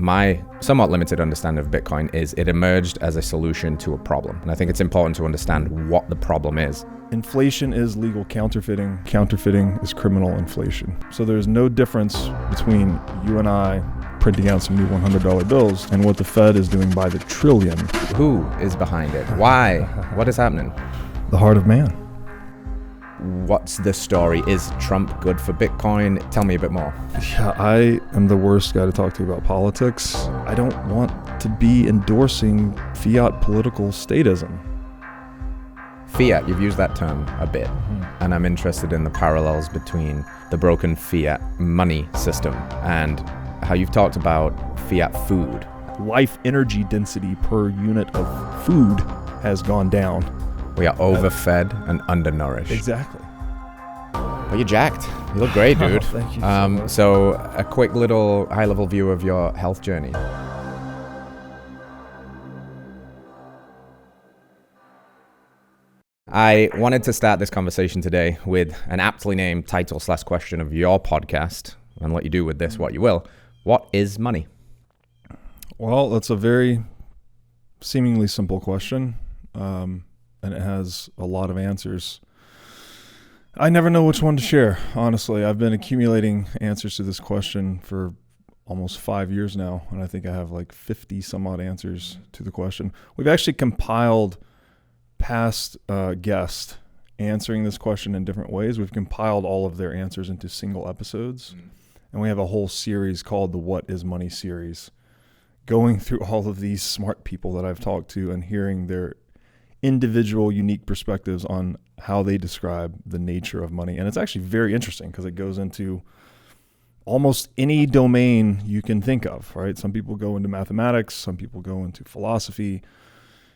my somewhat limited understanding of Bitcoin is it emerged as a solution to a problem. And I think it's important to understand what the problem is. Inflation is legal counterfeiting. Counterfeiting is criminal inflation. So there's no difference between you and I printing out some new $100 bills and what the Fed is doing by the trillion. Who is behind it? Why? What is happening? The heart of man. What's the story? Is Trump good for Bitcoin? Tell me a bit more. Yeah, I am the worst guy to talk to about politics. I don't want to be endorsing fiat political statism. Fiat, you've used that term a bit, and I'm interested in the parallels between the broken fiat money system and how you've talked about fiat food. Life energy density per unit of food has gone down. We are overfed and undernourished. Exactly. But you're jacked. You look great, dude. Thank you so much. So a quick little high-level view of your health journey. I wanted to start this conversation today with an aptly named title/question of your podcast, and let you do with this what you will. What is money? Well, that's a very seemingly simple question, and it has a lot of answers. I never know which one to share, honestly. I've been accumulating answers to this question for almost 5 years now, and I think I have like 50 some odd answers to the question. We've actually compiled past guests answering this question in different ways. We've compiled all of their answers into single episodes, and we have a whole series called the What is Money series, going through all of these smart people that I've talked to and hearing their individual unique perspectives on how they describe the nature of money. And it's actually very interesting because it goes into almost any domain you can think of, right? Some people go into mathematics, some people go into philosophy,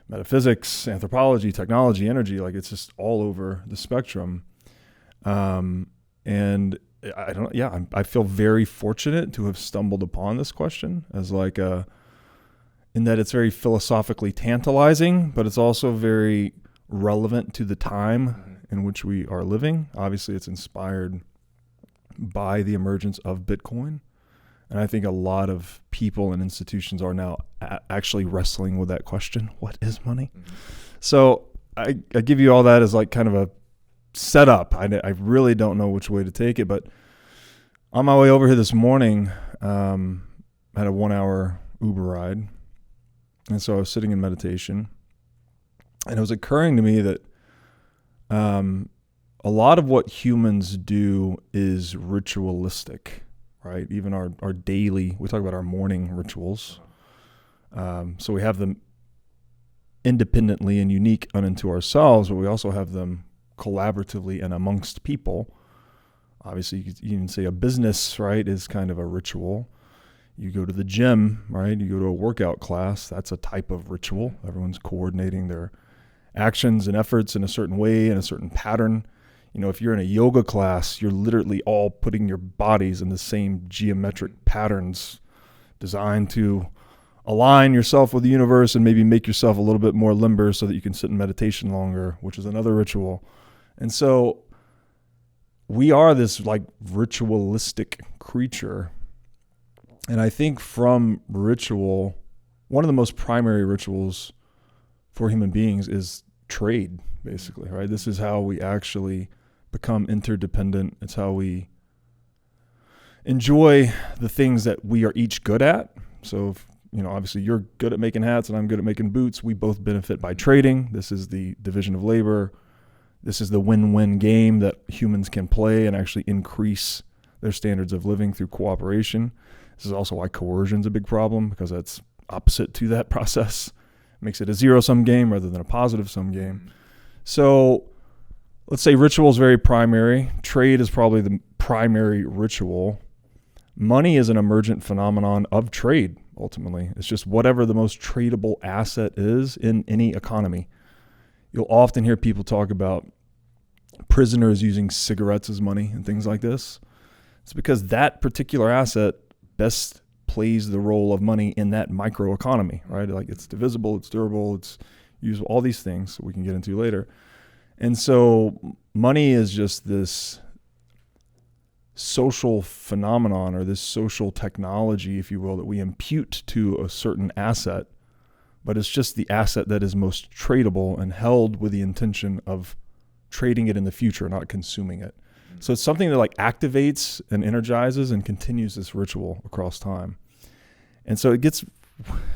metaphysics, anthropology, technology, energy. Like, it's just all over the spectrum. And I feel very fortunate to have stumbled upon this question as like in that it's very philosophically tantalizing, but it's also very relevant to the time in which we are living. Obviously, it's inspired by the emergence of Bitcoin. And I think a lot of people and institutions are now actually wrestling with that question. What is money? So I give you all that as like kind of a setup. I really don't know which way to take it, but on my way over here this morning, I had a 1 hour Uber ride. And so I was sitting in meditation, and it was occurring to me that a lot of what humans do is ritualistic, right? Even our daily, we talk about our morning rituals. So we have them independently and unique unto ourselves, but we also have them collaboratively and amongst people. Obviously, you could even say a business, right, is kind of a ritual. You go to the gym, right? You go to a workout class. That's a type of ritual. Everyone's coordinating their actions and efforts in a certain way, in a certain pattern. You know, if you're in a yoga class, you're literally all putting your bodies in the same geometric patterns designed to align yourself with the universe and maybe make yourself a little bit more limber so that you can sit in meditation longer, which is another ritual. And so we are this like ritualistic creature. And I think from ritual, one of the most primary rituals for human beings is trade, basically, right? This is how we actually become interdependent. It's how we enjoy the things that we are each good at. So, obviously you're good at making hats and I'm good at making boots. We both benefit by trading. This is the division of labor. This is the win-win game that humans can play and actually increase their standards of living through cooperation. This is also why coercion is a big problem, because that's opposite to that process. It makes it a zero-sum game rather than a positive-sum game. So let's say ritual is very primary. Trade is probably the primary ritual. Money is an emergent phenomenon of trade, ultimately. It's just whatever the most tradable asset is in any economy. You'll often hear people talk about prisoners using cigarettes as money and things like this. It's because that particular asset best plays the role of money in that microeconomy, right? Like, it's divisible, it's durable, it's usable, all these things we can get into later. And so money is just this social phenomenon or this social technology, if you will, that we impute to a certain asset, but it's just the asset that is most tradable and held with the intention of trading it in the future, not consuming it. So it's something that like activates and energizes and continues this ritual across time. And so it gets,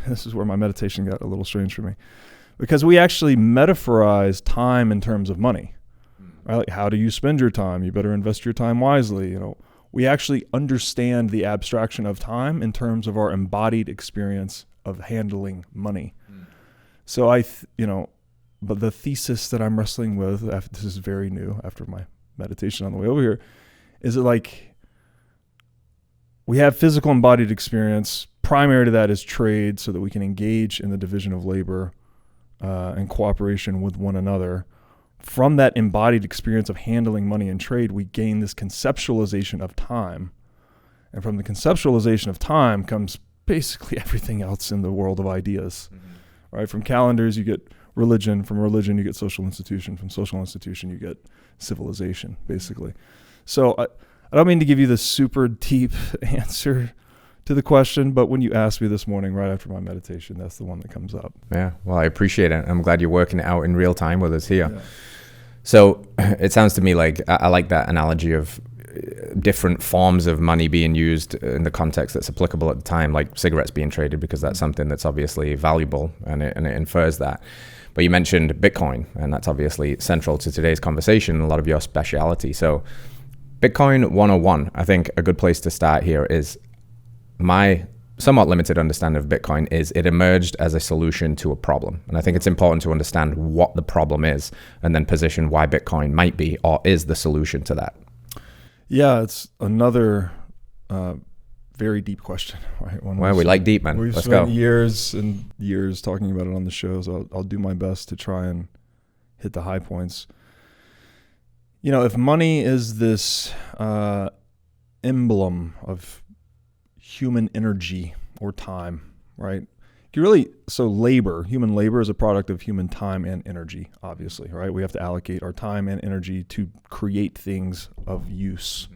this is where my meditation got a little strange for me, because we actually metaphorize time in terms of money. Right? Like, how do you spend your time? You better invest your time wisely. We actually understand the abstraction of time in terms of our embodied experience of handling money. So but the thesis that I'm wrestling with, this is very new after my meditation on the way over here, is that like we have physical embodied experience. Primary to that is trade, so that we can engage in the division of labor and cooperation with one another. From that embodied experience of handling money and trade, we gain this conceptualization of time. And from the conceptualization of time comes basically everything else in the world of ideas. Right? From calendars, you get religion. From religion, you get social institution. From social institution, you get civilization, basically. So I don't mean to give you the super deep answer to the question, but when you asked me this morning, right after my meditation, that's the one that comes up. Yeah, well, I appreciate it. I'm glad you're working it out in real time with us here. Yeah. So it sounds to me like I like that analogy of different forms of money being used in the context that's applicable at the time, like cigarettes being traded, because that's something that's obviously valuable and it infers that. But you mentioned Bitcoin, and that's obviously central to today's conversation, a lot of your speciality. So Bitcoin 101, I think a good place to start here is my somewhat limited understanding of Bitcoin is it emerged as a solution to a problem. And I think it's important to understand what the problem is and then position why Bitcoin might be or is the solution to that. Yeah, it's another very deep question. Right? Well, we like deep, man. We've Let's spent go. years and years talking about it on the show, so I'll do my best to try and hit the high points. If money is this emblem of human energy or time, right? Human labor is a product of human time and energy, obviously, right? We have to allocate our time and energy to create things of use.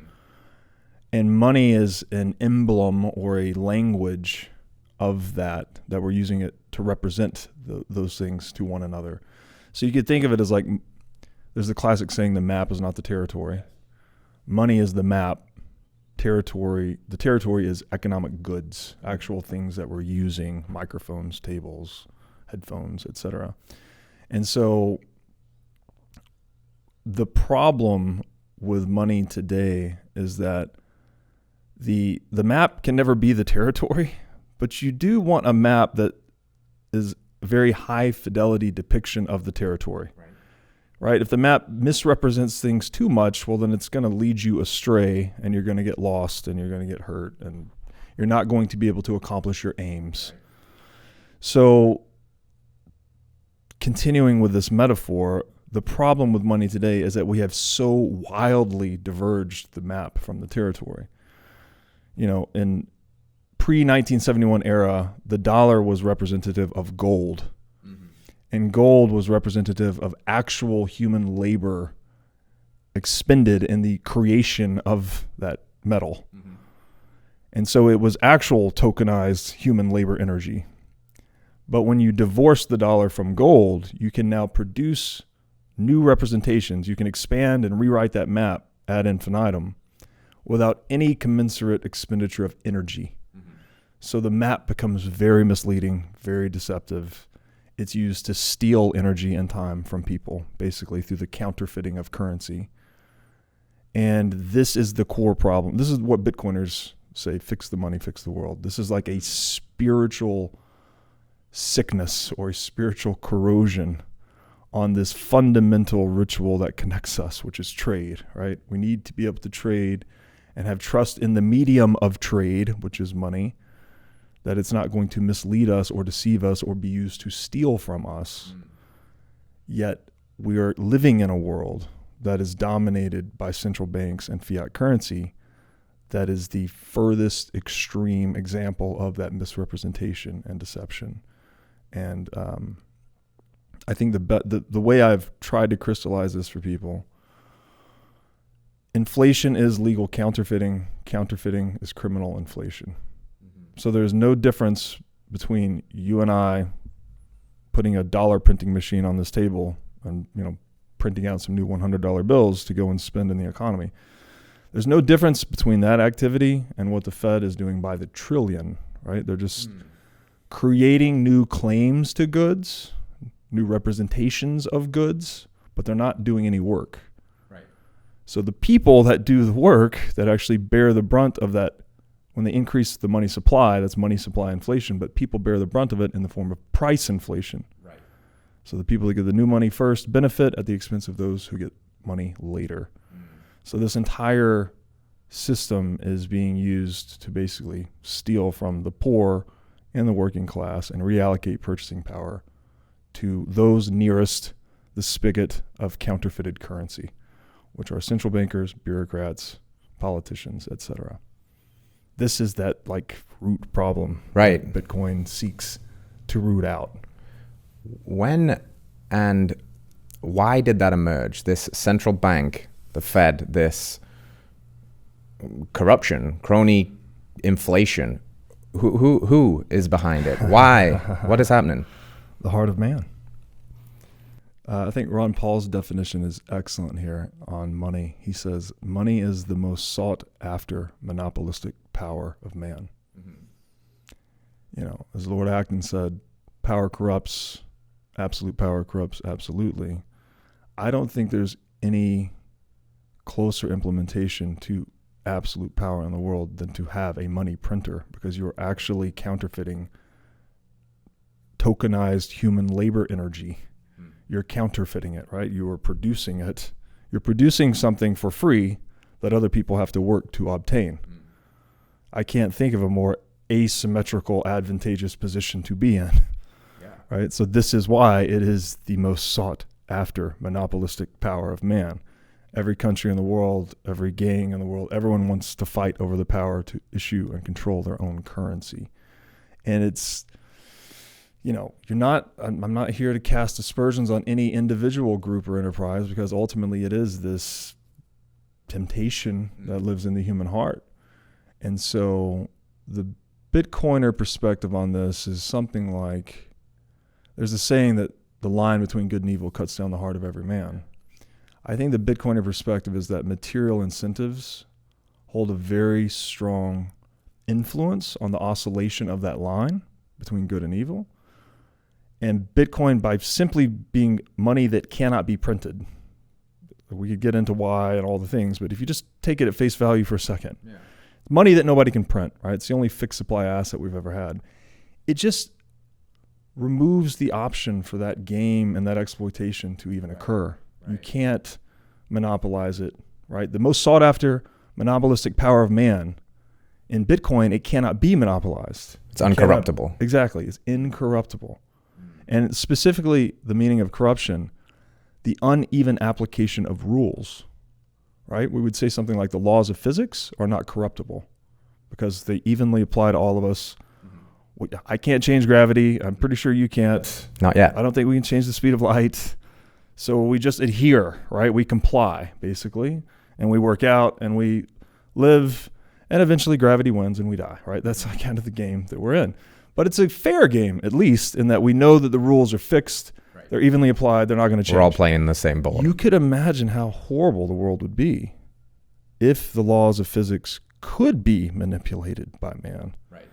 And money is an emblem or a language of that we're using it to represent those things to one another. So you could think of it as like, there's the classic saying, the map is not the territory. Money is the map. The territory is economic goods, actual things that we're using, microphones, tables, headphones, etc. And so the problem with money today is that the map can never be the territory, but you do want a map that is a very high fidelity depiction of the territory. Right? If the map misrepresents things too much, well, then it's going to lead you astray and you're going to get lost and you're going to get hurt and you're not going to be able to accomplish your aims. Right. So continuing with this metaphor, the problem with money today is that we have so wildly diverged the map from the territory. In pre-1971 era, the dollar was representative of gold. And gold was representative of actual human labor expended in the creation of that metal. And so it was actual tokenized human labor energy. But when you divorce the dollar from gold, you can now produce new representations. You can expand and rewrite that map ad infinitum without any commensurate expenditure of energy. So the map becomes very misleading, very deceptive. It's used to steal energy and time from people, basically through the counterfeiting of currency. And this is the core problem. This is what Bitcoiners say, fix the money, fix the world. This is like a spiritual sickness or a spiritual corrosion on this fundamental ritual that connects us, which is trade, right? We need to be able to trade and have trust in the medium of trade, which is money, that it's not going to mislead us or deceive us or be used to steal from us. Yet we are living in a world that is dominated by central banks and fiat currency that is the furthest extreme example of that misrepresentation and deception. And I think the way I've tried to crystallize this for people inflation is legal counterfeiting. Counterfeiting is criminal inflation. So there's no difference between you and I putting a dollar printing machine on this table and, printing out some new $100 bills to go and spend in the economy. There's no difference between that activity and what the Fed is doing by the trillion, right? They're just creating new claims to goods, new representations of goods, but they're not doing any work. Right. So the people that do the work, that actually bear the brunt of that, when they increase the money supply, that's money supply inflation, but people bear the brunt of it in the form of price inflation. Right. So the people that get the new money first benefit at the expense of those who get money later. So this entire system is being used to basically steal from the poor and the working class and reallocate purchasing power to those nearest the spigot of counterfeited currency, which are central bankers, bureaucrats, politicians, etc. This is that root problem right. that Bitcoin seeks to root out. When and why did that emerge? This central bank, the Fed, this corruption, crony inflation. Who is behind it? Why? What is happening? The heart of man. I think Ron Paul's definition is excellent here on money. He says, money is the most sought after monopolistic power of man. As Lord Acton said, power corrupts, absolute power corrupts absolutely. I don't think there's any closer implementation to absolute power in the world than to have a money printer, because you're actually counterfeiting tokenized human labor energy. You're counterfeiting it, right? You are producing it. You're producing something for free that other people have to work to obtain. I can't think of a more asymmetrical, advantageous position to be in, right? So this is why it is the most sought after monopolistic power of man. Every country in the world, every gang in the world, everyone wants to fight over the power to issue and control their own currency. And it's, I'm not here to cast aspersions on any individual group or enterprise, because ultimately it is this temptation that lives in the human heart. And so the Bitcoiner perspective on this is something like, there's a saying that the line between good and evil cuts down the heart of every man. I think the Bitcoiner perspective is that material incentives hold a very strong influence on the oscillation of that line between good and evil. And Bitcoin, by simply being money that cannot be printed, we could get into why and all the things, but if you just take it at face value for a second, money that nobody can print, right? It's the only fixed supply asset we've ever had. It just removes the option for that game and that exploitation to even occur. Right. You can't monopolize it, right? The most sought after monopolistic power of man, in Bitcoin, it cannot be monopolized. It's uncorruptible. Exactly. It's incorruptible. And specifically, the meaning of corruption, the uneven application of rules, right? We would say something like the laws of physics are not corruptible because they evenly apply to all of us. I can't change gravity. I'm pretty sure you can't. Not yet. I don't think we can change the speed of light. So we just adhere, right? We comply, basically, and we work out and we live, and eventually gravity wins and we die, right? That's kind of the game that we're in. But it's a fair game, at least, in that we know that the rules are fixed. Right. They're evenly applied. They're not going to change. We're all playing in the same boat. You could imagine how horrible the world would be if the laws of physics could be manipulated by man. Right.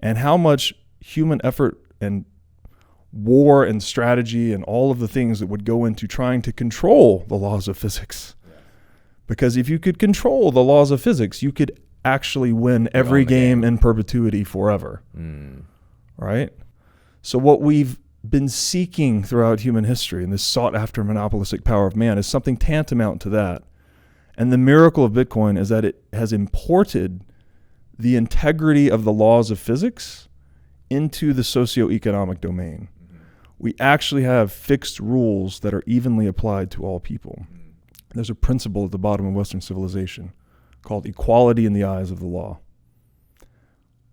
And how much human effort and war and strategy and all of the things that would go into trying to control the laws of physics. Yeah. Because if you could control the laws of physics, you could actually win every game in perpetuity forever. Right? So what we've been seeking throughout human history, and this sought after monopolistic power of man, is something tantamount to that. And the miracle of Bitcoin is that it has imported the integrity of the laws of physics into the socioeconomic domain. We actually have fixed rules that are evenly applied to all people. There's a principle at the bottom of Western civilization called equality in the eyes of the law.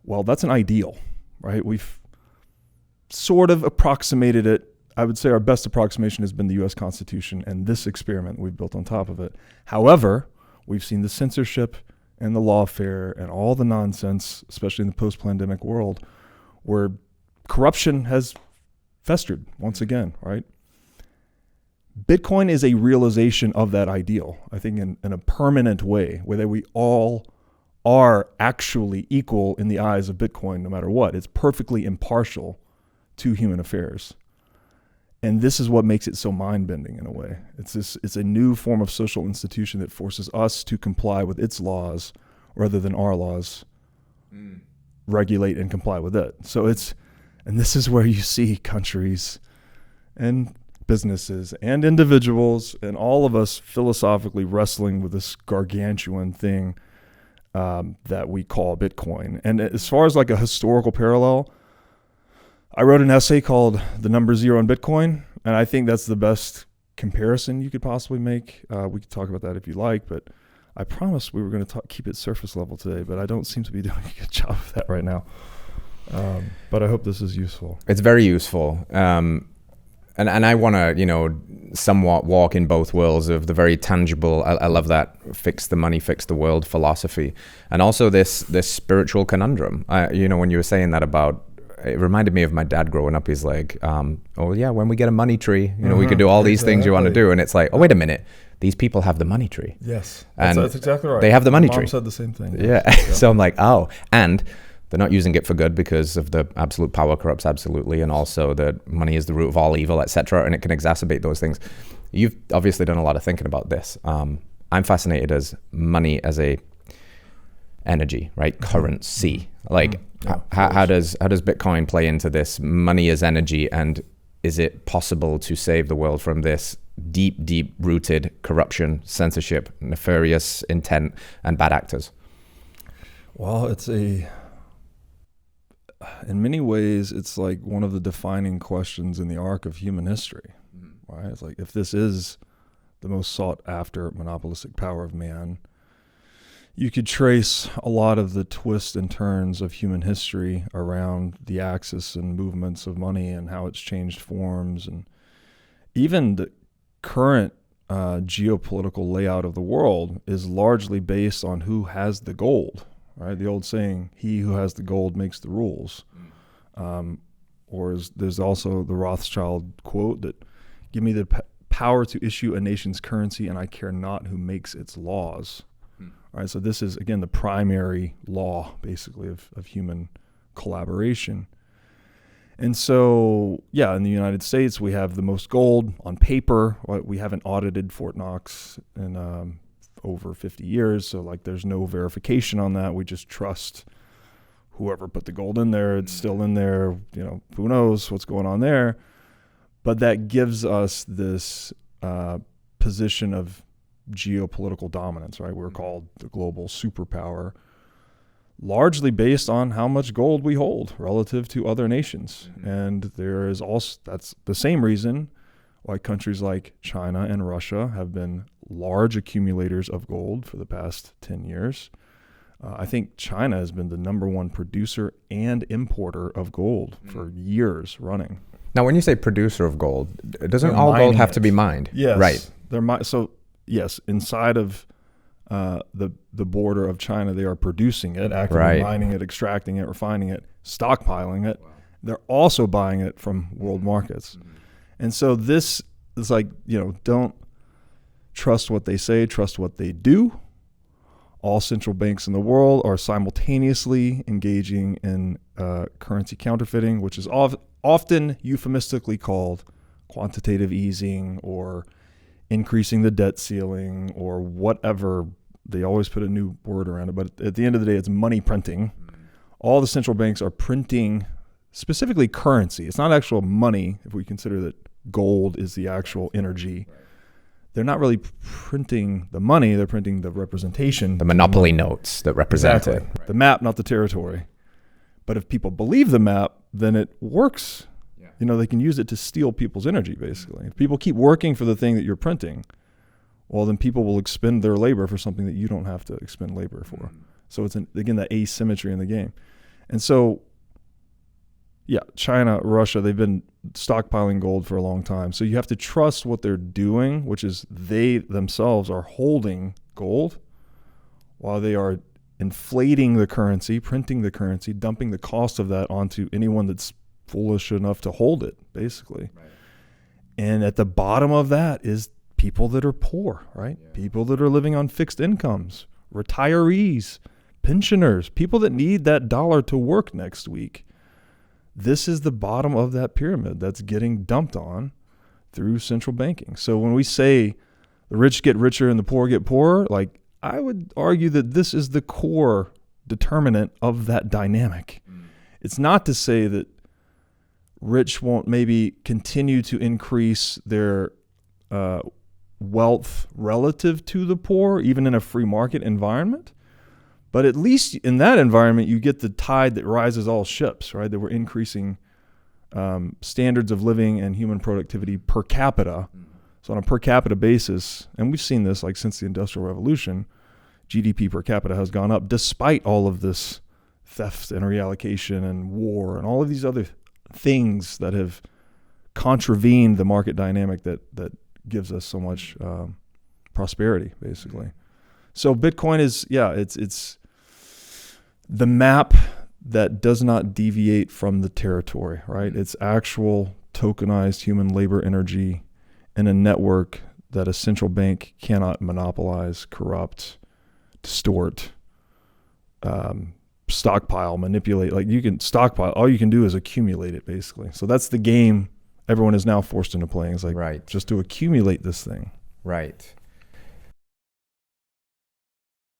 Well, that's an ideal, right? We've sort of approximated it. I would say our best approximation has been the U.S. Constitution and this experiment we've built on top of it. However, We've seen the censorship and the lawfare and all the nonsense, especially in the post-pandemic world, where corruption has festered once again, right? Bitcoin is a realization of that ideal, I think, in a permanent way, where we all are actually equal in the eyes of Bitcoin no matter what. It's perfectly impartial to human affairs. And this is what makes it so mind-bending in a way. It's a new form of social institution that forces us to comply with its laws rather than our laws regulate and comply with it. And this is where you see countries and businesses and individuals and all of us philosophically wrestling with this gargantuan thing that we call Bitcoin. And as far as like a historical parallel, I wrote an essay called The Number Zero in Bitcoin, and I think that's the best comparison you could possibly make. We could talk about that if you like, but I promised we were going to keep it surface level today, but I don't seem to be doing a good job of that right now. But I hope this is useful. It's very useful. And I want to, somewhat walk in both worlds of the very tangible, I love that, fix the money, fix the world philosophy. And also this spiritual conundrum. When you were saying that about, it reminded me of my dad growing up. He's like, oh yeah, when we get a money tree, we could do all these things you want to do. And it's like, oh, wait a minute. These people have the money tree. Yes. And that's exactly right. They have the money tree. Mom said the same thing. Yeah. So I'm like, oh, and they're not using it for good because of the absolute power corrupts absolutely, and also that money is the root of all evil, etc., and it can exacerbate those things. You've obviously done a lot of thinking about this. I'm fascinated as money as a energy, right? Currency. Like, how does Bitcoin play into this money as energy, and is it possible to save the world from this deep rooted corruption, censorship, nefarious intent, and bad actors? Well, in many ways, it's like one of the defining questions in the arc of human history, right? It's like, if this is the most sought after monopolistic power of man, you could trace a lot of the twists and turns of human history around the axis and movements of money and how it's changed forms, and even the current geopolitical layout of the world is largely based on who has the gold. Right, the old saying, "He who has the gold makes the rules," there's also the Rothschild quote that, "Give me the power to issue a nation's currency, and I care not who makes its laws." Right, so this is again the primary law, basically, of human collaboration. And so, yeah, in the United States, we have the most gold on paper. We haven't audited Fort Knox in over 50 years, so like there's no verification on that. We just trust whoever put the gold in there. It's still in there. Who knows what's going on there? But that gives us this position of geopolitical dominance, right? We're called the global superpower, largely based on how much gold we hold relative to other nations. And there is also, that's the same reason why countries like China and Russia have been large accumulators of gold for the past 10 years. I think China has been the number one producer and importer of gold for years running. Now, when you say producer of gold, doesn't all gold have to be mined? Yes. Right. So, yes, inside of the border of China, they are producing it, actively mining it, extracting it, refining it, stockpiling it. Wow. They're also buying it from world markets. And so this is like, don't trust what they say, trust what they do. All central banks in the world are simultaneously engaging in currency counterfeiting, which is often euphemistically called quantitative easing or increasing the debt ceiling or whatever. They always put a new word around it, but at the end of the day, it's money printing. All the central banks are printing specifically currency. It's not actual money, if we consider that gold is the actual energy. They're not really printing the money, they're printing the representation. The monopoly notes that represent it. The map, not the territory. But if people believe the map, then it works. Yeah. They can use it to steal people's energy, basically. If people keep working for the thing that you're printing, well, then people will expend their labor for something that you don't have to expend labor for. So it's, again, that asymmetry in the game. And so, yeah, China, Russia, they've been stockpiling gold for a long time. So you have to trust what they're doing, which is they themselves are holding gold, while they are inflating the currency, printing the currency, dumping the cost of that onto anyone that's foolish enough to hold it, basically. Right. And at the bottom of that is people that are poor, right? Yeah. People that are living on fixed incomes, retirees, pensioners, people that need that dollar to work next week. This is the bottom of that pyramid that's getting dumped on through central banking. So when we say the rich get richer and the poor get poorer, like, I would argue that this is the core determinant of that dynamic. It's not to say that rich won't maybe continue to increase their wealth relative to the poor, even in a free market environment. But at least in that environment, you get the tide that rises all ships, right? That we're increasing standards of living and human productivity per capita. So on a per capita basis, and we've seen this like since the Industrial Revolution, GDP per capita has gone up despite all of this theft and reallocation and war and all of these other things that have contravened the market dynamic that gives us so much prosperity, basically. So Bitcoin is, it's the map that does not deviate from the territory, right? It's actual tokenized human labor energy in a network that a central bank cannot monopolize, corrupt, distort, stockpile, manipulate. Like, you can stockpile, all you can do is accumulate it, basically. So that's the game everyone is now forced into playing. It's like, right, just to accumulate this thing. Right.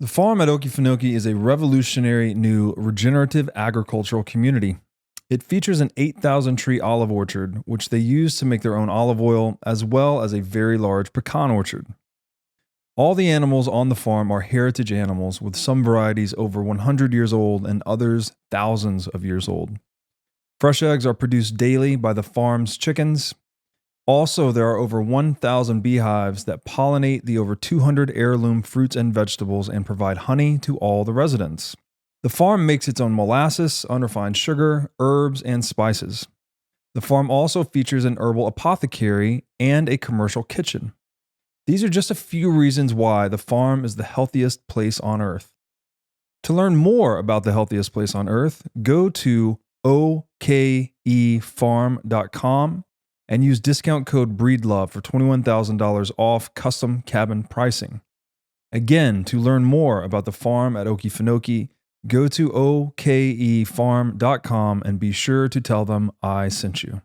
The farm at Okefenokee is a revolutionary new regenerative agricultural community. It features an 8,000 tree olive orchard, which they use to make their own olive oil, as well as a very large pecan orchard. All the animals on the farm are heritage animals, with some varieties over 100 years old and others thousands of years old. Fresh eggs are produced daily by the farm's chickens. Also, there are over 1,000 beehives that pollinate the over 200 heirloom fruits and vegetables and provide honey to all the residents. The farm makes its own molasses, unrefined sugar, herbs, and spices. The farm also features an herbal apothecary and a commercial kitchen. These are just a few reasons why the farm is the healthiest place on earth. To learn more about the healthiest place on earth, go to okefarm.com and use discount code BREEDLOVE for $21,000 off custom cabin pricing. Again, to learn more about the farm at Okefenokee, go to okefarm.com and be sure to tell them I sent you.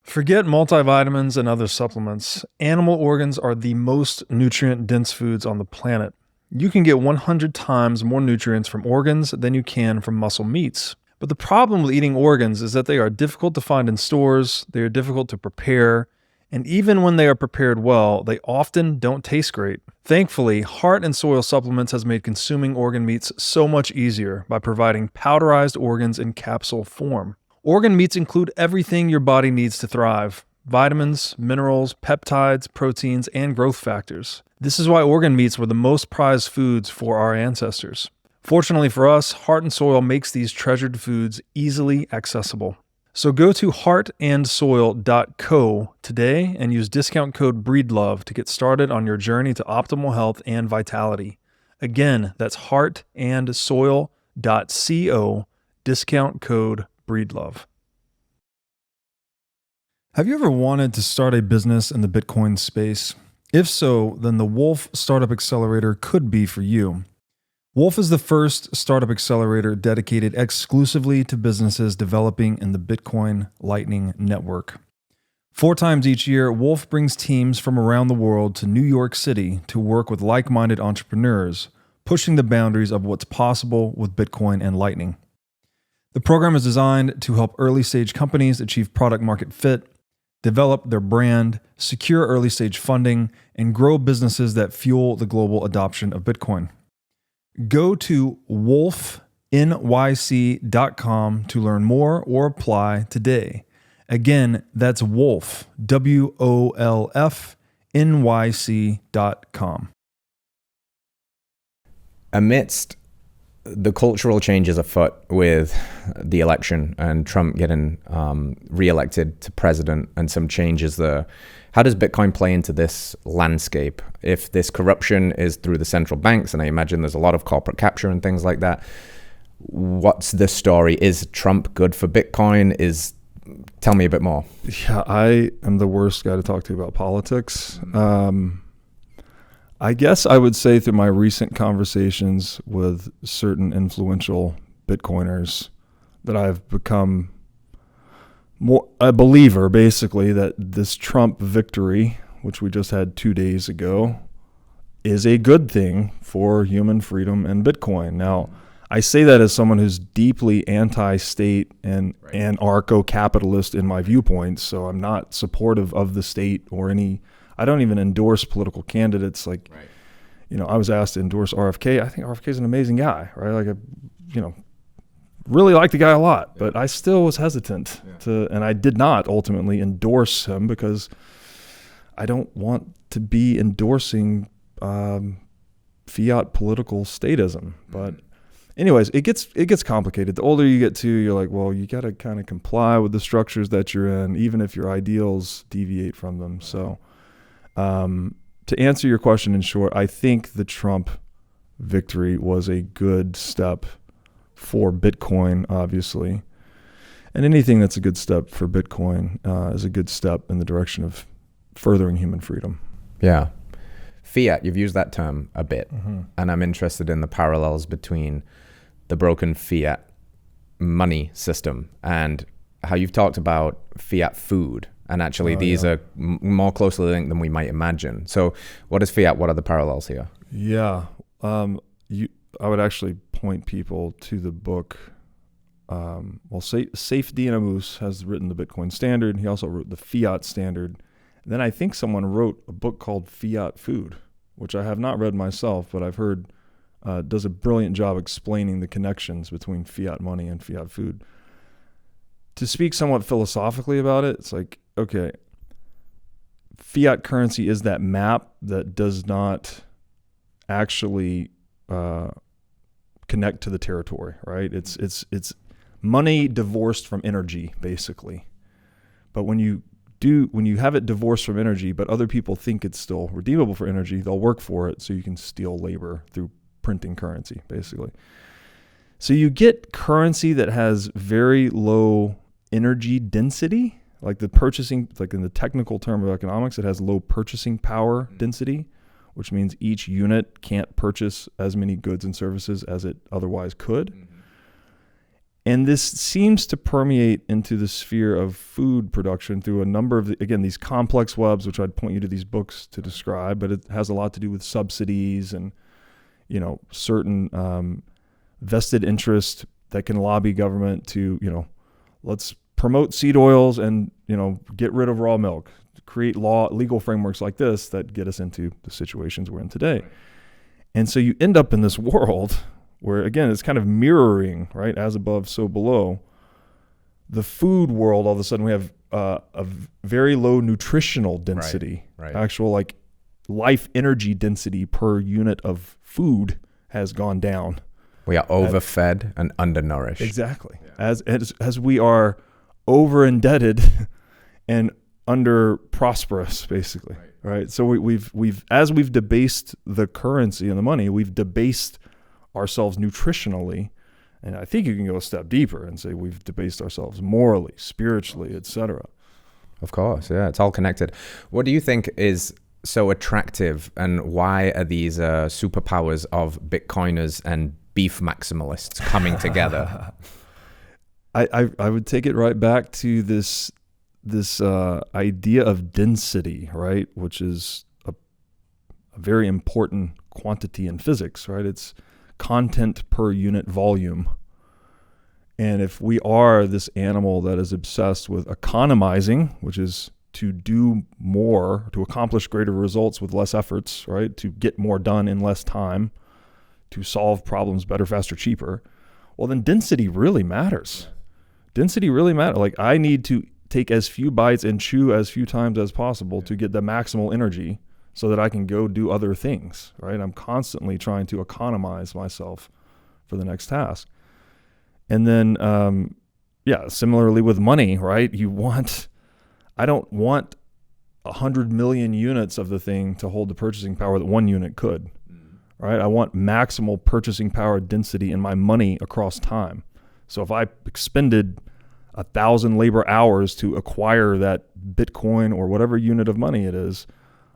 Forget multivitamins and other supplements. Animal organs are the most nutrient-dense foods on the planet. You can get 100 times more nutrients from organs than you can from muscle meats. But the problem with eating organs is that they are difficult to find in stores, they are difficult to prepare, and even when they are prepared well, they often don't taste great. Thankfully, Heart and Soil Supplements has made consuming organ meats so much easier by providing powderized organs in capsule form. Organ meats include everything your body needs to thrive: vitamins, minerals, peptides, proteins, and growth factors. This is why organ meats were the most prized foods for our ancestors. Fortunately for us, Heart and Soil makes these treasured foods easily accessible. So go to heartandsoil.co today and use discount code BREEDLOVE to get started on your journey to optimal health and vitality. Again, that's heartandsoil.co, discount code BREEDLOVE. Have you ever wanted to start a business in the Bitcoin space? If so, then the Wolf Startup Accelerator could be for you. Wolf is the first startup accelerator dedicated exclusively to businesses developing in the Bitcoin Lightning Network. 4 times each year, Wolf brings teams from around the world to New York City to work with like-minded entrepreneurs, pushing the boundaries of what's possible with Bitcoin and Lightning. The program is designed to help early-stage companies achieve product-market fit, develop their brand, secure early-stage funding, and grow businesses that fuel the global adoption of Bitcoin. Go to wolfnyc.com to learn more or apply today. Again, that's Wolf, WOLF, NYC.com. Amidst the cultural changes afoot with the election and Trump getting re-elected to president and some changes there. How does Bitcoin play into this landscape? If this corruption is through the central banks, and I imagine there's a lot of corporate capture and things like that, what's the story? Is Trump good for Bitcoin? Tell me a bit more. Yeah, I am the worst guy to talk to about politics. I guess I would say through my recent conversations with certain influential Bitcoiners that I've become more a believer, basically, that this Trump victory, which we just had 2 days ago, is a good thing for human freedom and Bitcoin. Now, I say that as someone who's deeply anti-state and anarcho-capitalist in my viewpoints, so I'm not supportive of the state or I don't even endorse political candidates. Like, I was asked to endorse RFK. I think RFK is an amazing guy, right? Like, really like the guy a lot, but I still was hesitant and I did not ultimately endorse him because I don't want to be endorsing fiat political statism. But anyways, it gets complicated. The older you get to, you're like, well, you got to kind of comply with the structures that you're in, even if your ideals deviate from them. So to answer your question in short, I think the Trump victory was a good step for Bitcoin, obviously. And anything that's a good step for Bitcoin is a good step in the direction of furthering human freedom. Yeah. Fiat, you've used that term a bit, and I'm interested in the parallels between the broken fiat money system and how you've talked about fiat food. And actually, these are more closely linked than we might imagine. So what is fiat? What are the parallels here? Yeah. I would actually point people to the book. Saif Dinamus has written the Bitcoin Standard. He also wrote the Fiat Standard. And then I think someone wrote a book called Fiat Food, which I have not read myself, but I've heard does a brilliant job explaining the connections between fiat money and fiat food. To speak somewhat philosophically about it, it's like, okay, fiat currency is that map that does not actually connect to the territory, right? It's money divorced from energy, basically. But when you have it divorced from energy, but other people think it's still redeemable for energy, they'll work for it so you can steal labor through printing currency, basically. So you get currency that has very low energy density, like in the technical term of economics, it has low purchasing power density, which means each unit can't purchase as many goods and services as it otherwise could. And this seems to permeate into the sphere of food production through a number of, these complex webs, which I'd point you to these books to describe, but it has a lot to do with subsidies and, certain vested interest that can lobby government to, let's promote seed oils and, get rid of raw milk, create legal frameworks like this that get us into the situations we're in today. And so you end up in this world where, again, it's kind of mirroring, right, as above, so below. The food world, all of a sudden we have a very low nutritional density, actual like life energy density per unit of food has gone down. We are overfed and undernourished. Exactly. Yeah. As we are over indebted and under prosperous, basically, right? So we've debased the currency and the money, we've debased ourselves nutritionally, and I think you can go a step deeper and say we've debased ourselves morally, spiritually, etc. Of course, yeah, it's all connected. What do you think is so attractive, and why are these superpowers of Bitcoiners and beef maximalists coming together? I would take it right back to this idea of density, right, which is a very important quantity in physics, right? It's content per unit volume. And if we are this animal that is obsessed with economizing, which is to do more, to accomplish greater results with less efforts, right? To get more done in less time, to solve problems better, faster, cheaper, well, then density really matters. Density really matters. Like, I need to take as few bites and chew as few times as possible to get the maximal energy so that I can go do other things, right? I'm constantly trying to economize myself for the next task. And then, similarly with money, right? I don't want 100 million units of the thing to hold the purchasing power that one unit could, right? I want maximal purchasing power density in my money across time. So if I expended 1,000 labor hours to acquire that Bitcoin or whatever unit of money it is,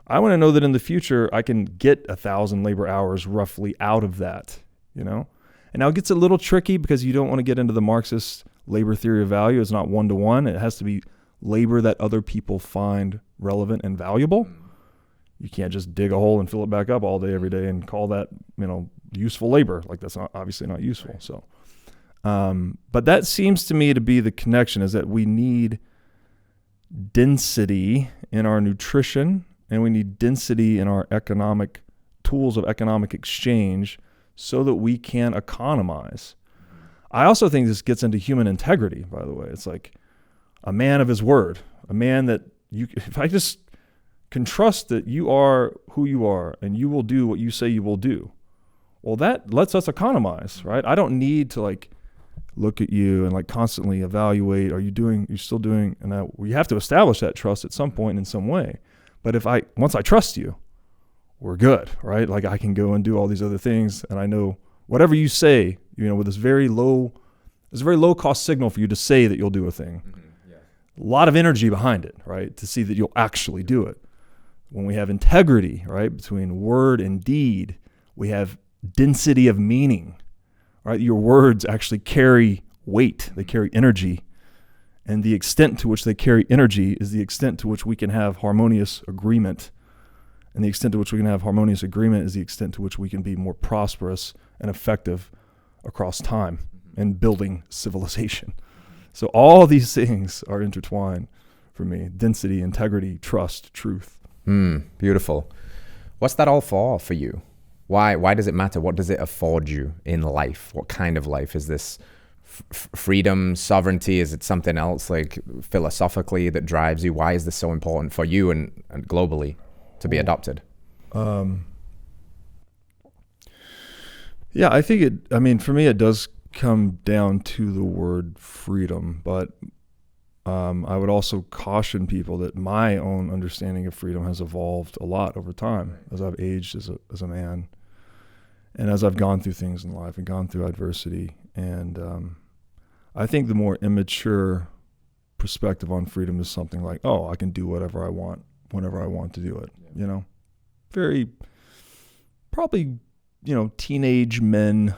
I want to know that in the future I can get 1,000 labor hours roughly out of that, you know? And now it gets a little tricky because you don't want to get into the Marxist labor theory of value. It's not one-to-one. It has to be labor that other people find relevant and valuable. You can't just dig a hole and fill it back up all day, every day and call that, useful labor. Like that's obviously not useful. Right. So, but that seems to me to be the connection, is that we need density in our nutrition and we need density in our economic tools of economic exchange so that we can economize. I also think this gets into human integrity, by the way. It's like a man of his word, a man that if I just can trust that you are who you are and you will do what you say you will do, well, that lets us economize, right? I don't need to look at you and constantly evaluate, you're still doing, and we have to establish that trust at some point in some way. But once I trust you, we're good, right? I can go and do all these other things, and I know whatever you say, with this very low cost signal for you to say that you'll do a thing. Mm-hmm. Yeah. A lot of energy behind it, right? To see that you'll actually do it. When we have integrity, right, between word and deed, we have density of meaning, right? Your words actually carry weight, they carry energy. And the extent to which they carry energy is the extent to which we can have harmonious agreement. And the extent to which we can have harmonious agreement is the extent to which we can be more prosperous and effective across time and building civilization. So all these things are intertwined for me: density, integrity, trust, truth. Beautiful. What's that all for you? Why does it matter? What does it afford you in life? What kind of life is this? Freedom, sovereignty? Is it something else, philosophically, that drives you? Why is this so important for you and globally to be adopted? I think for me, it does come down to the word freedom, but I would also caution people that my own understanding of freedom has evolved a lot over time as I've aged as a man, and as I've gone through things in life and gone through adversity. And I think the more immature perspective on freedom is something like, I can do whatever I want, whenever I want to do it. Yeah. Very probably, teenage men,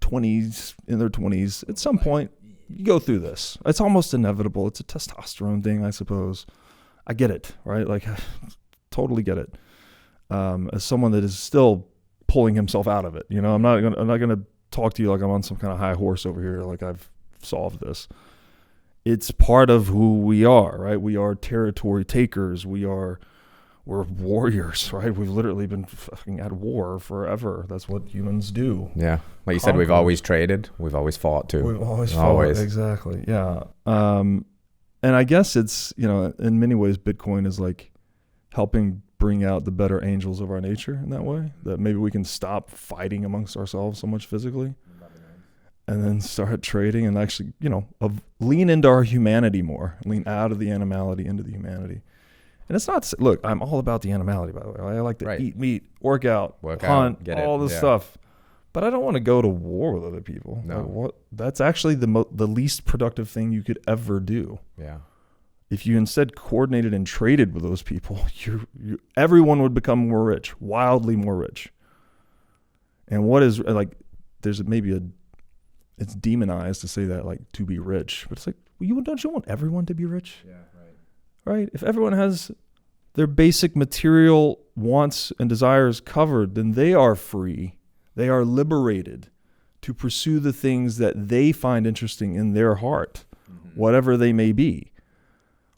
20s, in their 20s, at some point, you go through this. It's almost inevitable. It's a testosterone thing, I suppose. I get it, right? I totally get it. As someone that is still pulling himself out of it, I'm not gonna talk to you like I'm on some kind of high horse over here, like I've solved this. It's part of who we are, right? We are territory takers. We're warriors, right? We've literally been fucking at war forever. That's what humans do. Yeah. Like you said, we've always traded. We've always fought too. We've always fought. Exactly. Yeah. And I guess it's, in many ways, Bitcoin is helping bring out the better angels of our nature in that way, that maybe we can stop fighting amongst ourselves so much physically and then start trading and actually, lean into our humanity more, lean out of the animality into the humanity. And it's not, look, I'm all about the animality, by the way. I like to eat meat, work out, hunt, all this stuff. But I don't want to go to war with other people. No. That's actually the least productive thing you could ever do. Yeah. If you instead coordinated and traded with those people, everyone would become more rich, wildly more rich. And what is, there's maybe it's demonized to say that, to be rich. But it's don't you want everyone to be rich? Yeah, right. Right? If everyone has their basic material wants and desires covered, then they are free. They are liberated to pursue the things that they find interesting in their heart, whatever they may be.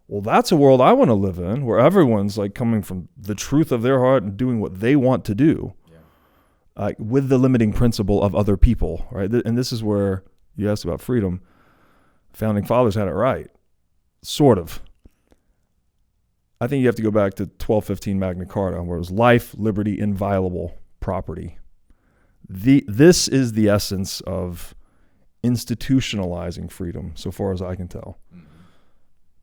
Well, that's a world I want to live in, where everyone's coming from the truth of their heart and doing what they want to do, with the limiting principle of other people, right? And this is where you asked about freedom. Founding fathers had it right, sort of. I think you have to go back to 1215 Magna Carta, where it was life, liberty, inviolable property. This is the essence of institutionalizing freedom, so far as I can tell.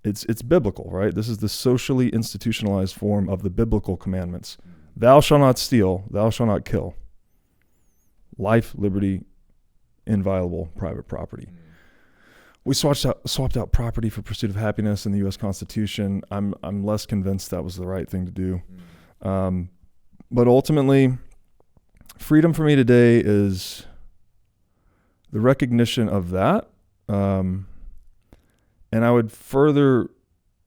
It's biblical, right? This is the socially institutionalized form of the biblical commandments. Thou shalt not steal, thou shalt not kill. Life, liberty, inviolable private property. We swapped out property for pursuit of happiness in the U.S. Constitution. I'm less convinced that was the right thing to do. But ultimately, freedom for me today is the recognition of that. And I would further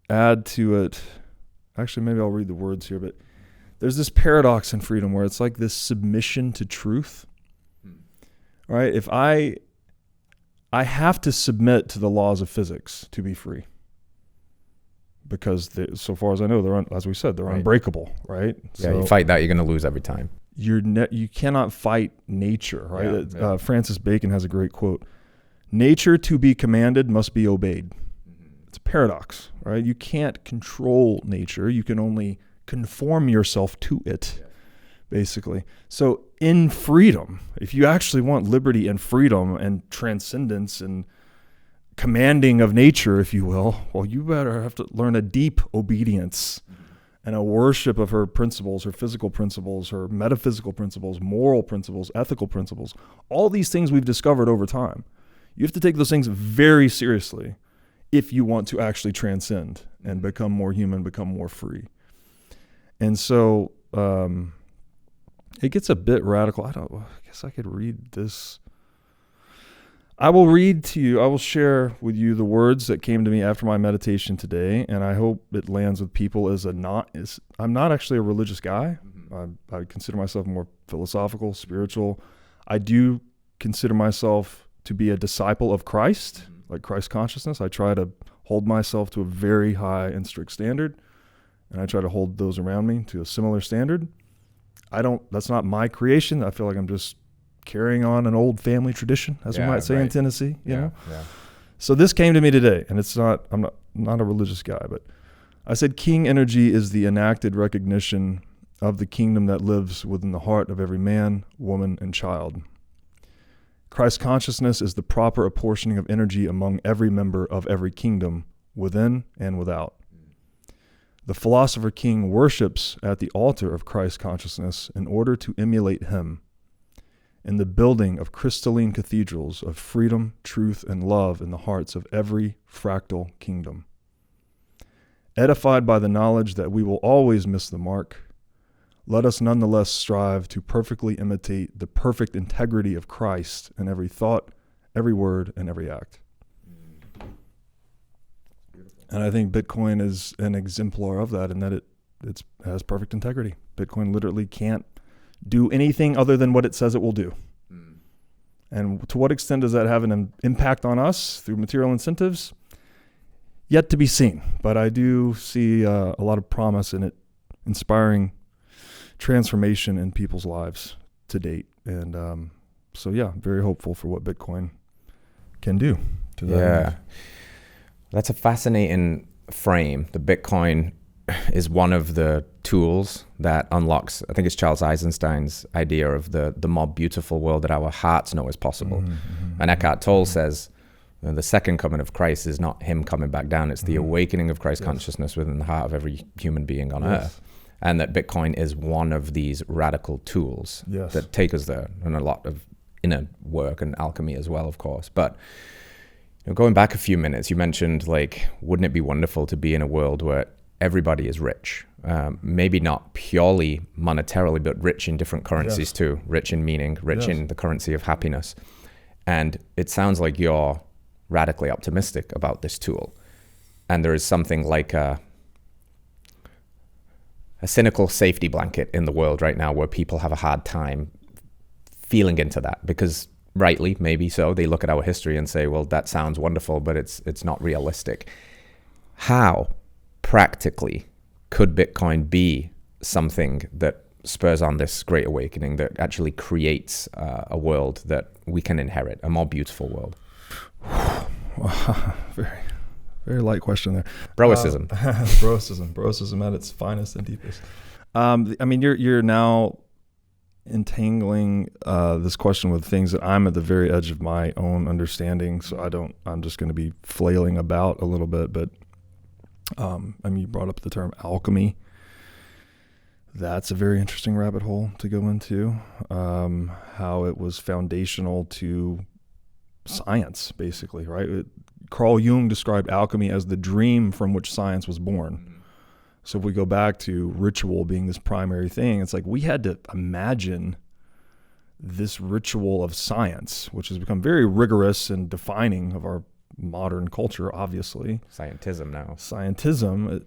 add to it, actually, maybe I'll read the words here, but there's this paradox in freedom where it's like this submission to truth. Right? If I have to submit to the laws of physics to be free, because so far as I know, as we said, they're unbreakable, right? Yeah, so you fight that, you're going to lose every time. You cannot fight nature, right? Francis Bacon has a great quote: "Nature to be commanded must be obeyed." It's a paradox, right? You can't control nature. You can only conform yourself to it, basically. So in freedom, if you actually want liberty and freedom and transcendence and commanding of nature, if you will, well, you better have to learn a deep obedience and a worship of her principles, her physical principles, her metaphysical principles, moral principles, ethical principles. All these things we've discovered over time. You have to take those things very seriously if you want to actually transcend and become more human, become more free. And so it gets a bit radical. I guess I could read this. I will read to you, I will share with you the words that came to me after my meditation today, and I hope it lands with people I'm not actually a religious guy. I consider myself more philosophical, spiritual. I do consider myself to be a disciple of Christ, like Christ consciousness. I try to hold myself to a very high and strict standard, and I try to hold those around me to a similar standard. That's not my creation. I feel like I'm just carrying on an old family tradition, as we might say in Tennessee, you know? Yeah. So this came to me today, and I'm not a religious guy, but I said, king energy is the enacted recognition of the kingdom that lives within the heart of every man, woman, and child. Christ consciousness is the proper apportioning of energy among every member of every kingdom, within and without. The philosopher king worships at the altar of Christ consciousness in order to emulate him in the building of crystalline cathedrals of freedom, truth, and love in the hearts of every fractal kingdom. Edified by the knowledge that we will always miss the mark, let us nonetheless strive to perfectly imitate the perfect integrity of Christ in every thought, every word, and every act. And I think Bitcoin is an exemplar of that, in that it has perfect integrity. Bitcoin literally can't do anything other than what it says it will do. And to what extent does that have an impact on us through material incentives? Yet to be seen. But I do see a lot of promise in it, inspiring transformation in people's lives to date. And so, yeah, very hopeful for what Bitcoin can do to that. Yeah. That's a fascinating frame. The Bitcoin is one of the tools that unlocks, I think it's Charles Eisenstein's idea of the more beautiful world that our hearts know is possible. And Eckhart Tolle says the second coming of Christ is not him coming back down. It's the awakening of Christ consciousness within the heart of every human being on earth. And that Bitcoin is one of these radical tools that take us there, and a lot of inner work and alchemy as well, of course. But going back a few minutes, you mentioned, like, wouldn't it be wonderful to be in a world where everybody is rich? Maybe not purely monetarily, but rich in different currencies too. Rich in meaning, rich in the currency of happiness. And it sounds like you're radically optimistic about this tool. And there is something like a cynical safety blanket in the world right now where people have a hard time feeling into that, because rightly, maybe so, they look at our history and say, well, that sounds wonderful, but it's not realistic. How practically could Bitcoin be something that spurs on this great awakening, that actually creates a world that we can inherit, a more beautiful world? Very, very light question there. Broicism. Broicism at its finest and deepest. I mean, you're now entangling this question with things that I'm at the very edge of my own understanding. So I'm just going to be flailing about a little bit, but I mean, you brought up the term alchemy. That's a very interesting rabbit hole to go into, how it was foundational to science, basically, right? Carl Jung described alchemy as the dream from which science was born. Mm-hmm. So if we go back to ritual being this primary thing, it's like we had to imagine this ritual of science, which has become very rigorous and defining of our modern culture, obviously. Scientism now. Scientism.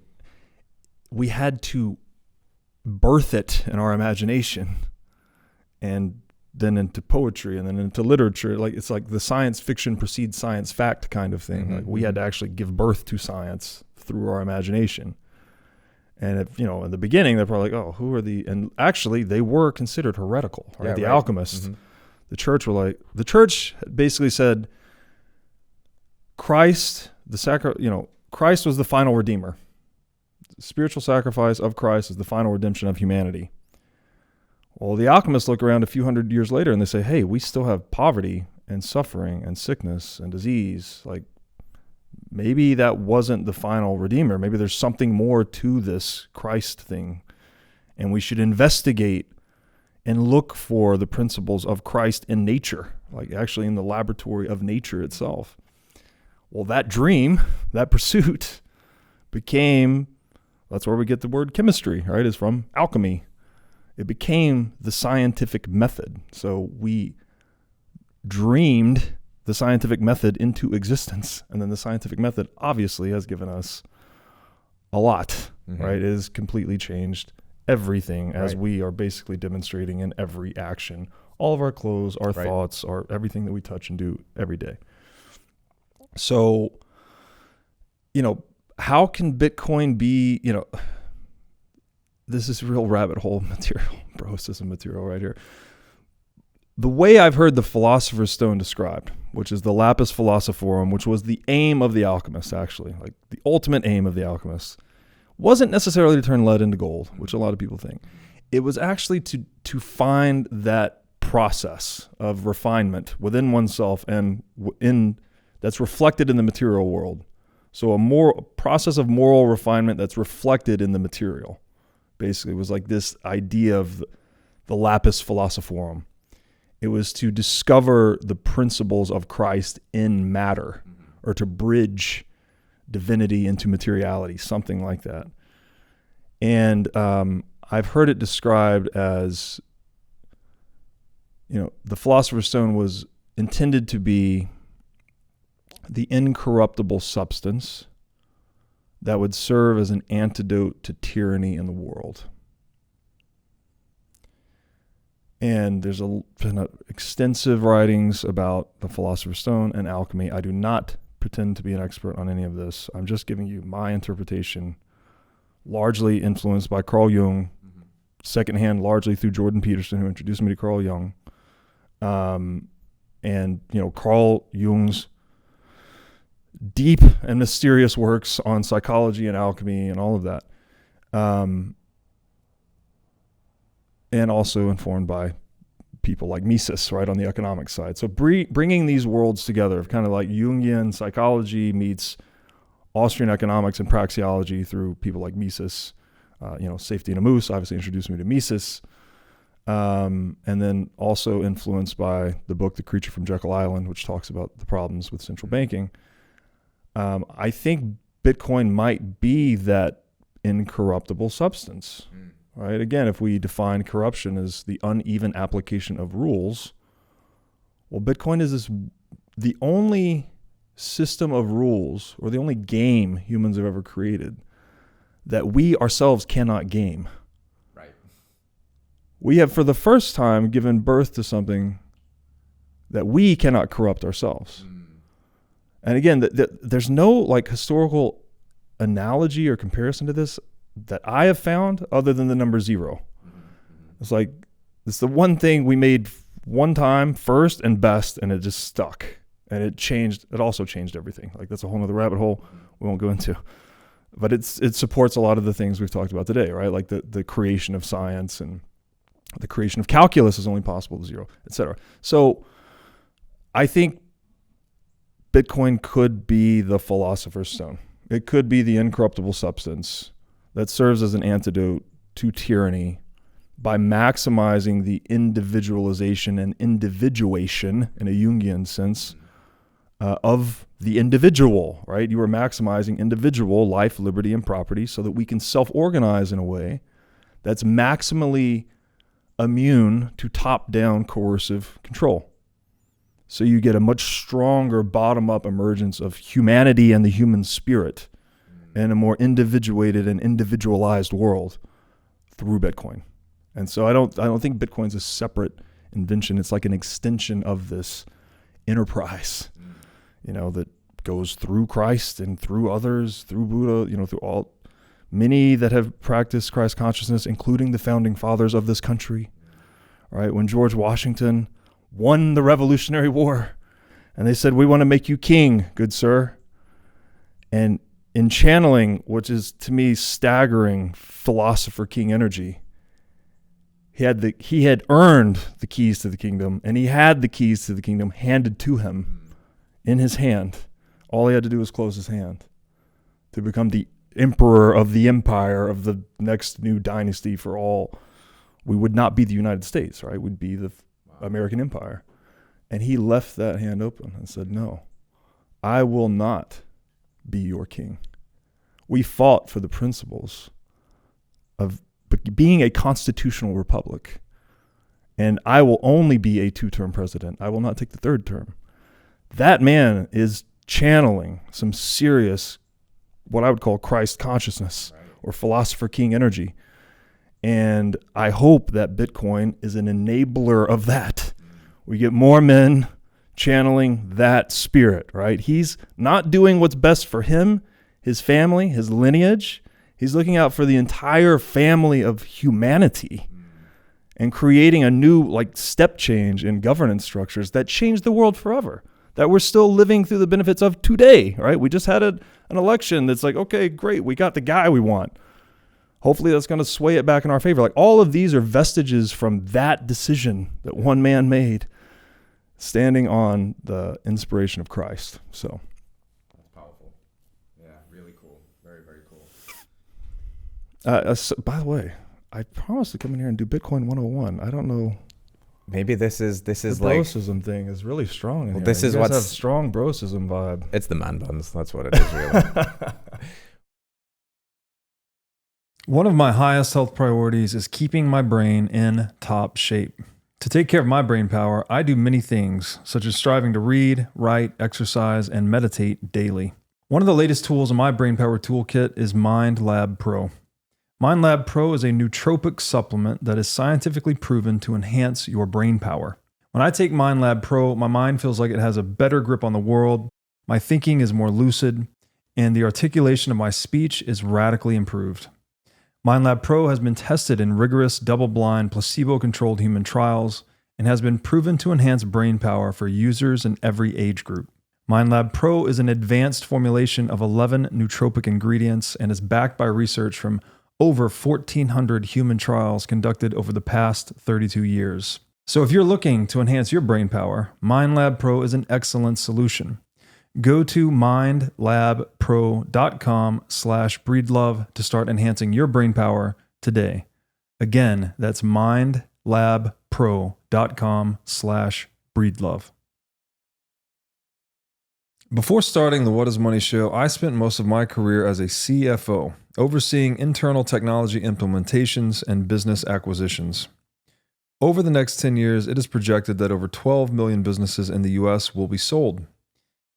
We had to birth it in our imagination, and then into poetry, and then into literature. Like, it's like the science fiction precedes science fact kind of thing. Mm-hmm. Like, we had to actually give birth to science through our imagination. And if, you know, in the beginning, they're probably like, oh, who are and actually they were considered heretical, right? Yeah, the alchemists, the church basically said Christ, Christ was the final redeemer. The spiritual sacrifice of Christ is the final redemption of humanity. Well, the alchemists look around a few hundred years later and they say, hey, we still have poverty and suffering and sickness and disease. Like, maybe that wasn't the final redeemer. Maybe there's something more to this Christ thing. And we should investigate and look for the principles of Christ in nature, like actually in the laboratory of nature itself. Well, that dream, that pursuit became, that's where we get the word chemistry, right? Is from alchemy. It became the scientific method. So we dreamed the scientific method into existence. And then the scientific method obviously has given us a lot, right? It has completely changed everything, as we are basically demonstrating in every action. All of our clothes, our thoughts, our everything that we touch and do every day. So, how can Bitcoin be, this is real rabbit hole material, brocism material right here. The way I've heard the Philosopher's Stone described, which is the Lapis Philosophorum, which was the aim of the alchemists, actually, like the ultimate aim of the alchemists, wasn't necessarily to turn lead into gold, which a lot of people think. It was actually to find that process of refinement within oneself and that's reflected in the material world. So a process of moral refinement that's reflected in the material, basically, was like this idea of the Lapis Philosophorum. It was to discover the principles of Christ in matter, or to bridge divinity into materiality, something like that. And I've heard it described as, the Philosopher's Stone was intended to be the incorruptible substance that would serve as an antidote to tyranny in the world. And there's been extensive writings about the Philosopher's Stone and alchemy. I do not pretend to be an expert on any of this. I'm just giving you my interpretation, largely influenced by Carl Jung, secondhand largely through Jordan Peterson, who introduced me to Carl Jung. And Carl Jung's deep and mysterious works on psychology and alchemy and all of that. And also informed by people like Mises, right, on the economic side. So bringing these worlds together, kind of like Jungian psychology meets Austrian economics and praxeology through people like Mises. Safety in a Moose obviously introduced me to Mises. And then also influenced by the book The Creature from Jekyll Island, which talks about the problems with central banking. I think Bitcoin might be that incorruptible substance. Right? Again, if we define corruption as the uneven application of rules, well, Bitcoin is the only system of rules, or the only game humans have ever created, that we ourselves cannot game. Right. We have, for the first time, given birth to something that we cannot corrupt ourselves. And again, there's no historical analogy or comparison to this that I have found other than the number 0. It's like, it's the one thing we made one time first and best, and it just stuck. And it also changed everything. Like, that's a whole nother rabbit hole we won't go into. But it supports a lot of the things we've talked about today, right? Like the creation of science and The creation of calculus is only possible with zero, etc. So I think Bitcoin could be the philosopher's stone. It could be the incorruptible substance that serves as an antidote to tyranny by maximizing the individualization and individuation in a Jungian sense of the individual, right? You are maximizing individual life, liberty, and property so that we can self-organize in a way that's maximally immune to top-down coercive control. So you get a much stronger bottom-up emergence of humanity and the human spirit in a more individuated and individualized world through Bitcoin. And so I don't think Bitcoin's a separate invention. It's like an extension of this enterprise, that goes through Christ and through others, through Buddha, through all many that have practiced Christ consciousness, including the founding fathers of this country. Right? When George Washington won the Revolutionary War, and they said, "We want to make you king, good sir." And in channeling, which is to me staggering philosopher king energy, he had earned the keys to the kingdom, and he had the keys to the kingdom handed to him in his hand. All he had to do was close his hand to become the emperor of the empire of the next new dynasty for all. We would not be the United States, right? We'd be the American empire. And he left that hand open and said, "No, I will not be your king." We fought for the principles of being a constitutional republic. And I will only be a 2-term president. I will not take the 3rd term. That man is channeling some serious, what I would call Christ consciousness or philosopher king energy. And I hope that Bitcoin is an enabler of that. We get more men channeling that spirit, right? He's not doing what's best for him, his family, his lineage. He's looking out for the entire family of humanity and creating a new step change in governance structures that change the world forever, that we're still living through the benefits of today, right? We just had an election that's okay, great, we got the guy we want. Hopefully that's going to sway it back in our favor. All of these are vestiges from that decision that one man made, standing on the inspiration of Christ. So that's powerful. Yeah, really cool. Very, very cool. By the way, I promised to come in here and do Bitcoin 101. I don't know. Maybe this is the like brocism thing is really strong. Well, this is what's have strong brocism vibe. It's the man buns. That's what it is, really. One of my highest health priorities is keeping my brain in top shape. To take care of my brain power, I do many things, such as striving to read, write, exercise, and meditate daily. One of the latest tools in my brain power toolkit is MindLab Pro. MindLab Pro is a nootropic supplement that is scientifically proven to enhance your brain power. When I take MindLab Pro, my mind feels like it has a better grip on the world, my thinking is more lucid, and the articulation of my speech is radically improved. MindLab Pro has been tested in rigorous, double-blind, placebo-controlled human trials and has been proven to enhance brain power for users in every age group. MindLab Pro is an advanced formulation of 11 nootropic ingredients and is backed by research from over 1,400 human trials conducted over the past 32 years. So if you're looking to enhance your brain power, MindLab Pro is an excellent solution. Go to mindlabpro.com/breedlove to start enhancing your brain power today. Again, that's mindlabpro.com/breedlove. Before starting the What is Money show, I spent most of my career as a CFO, overseeing internal technology implementations and business acquisitions. Over the next 10 years, it is projected that over 12 million businesses in the US will be sold.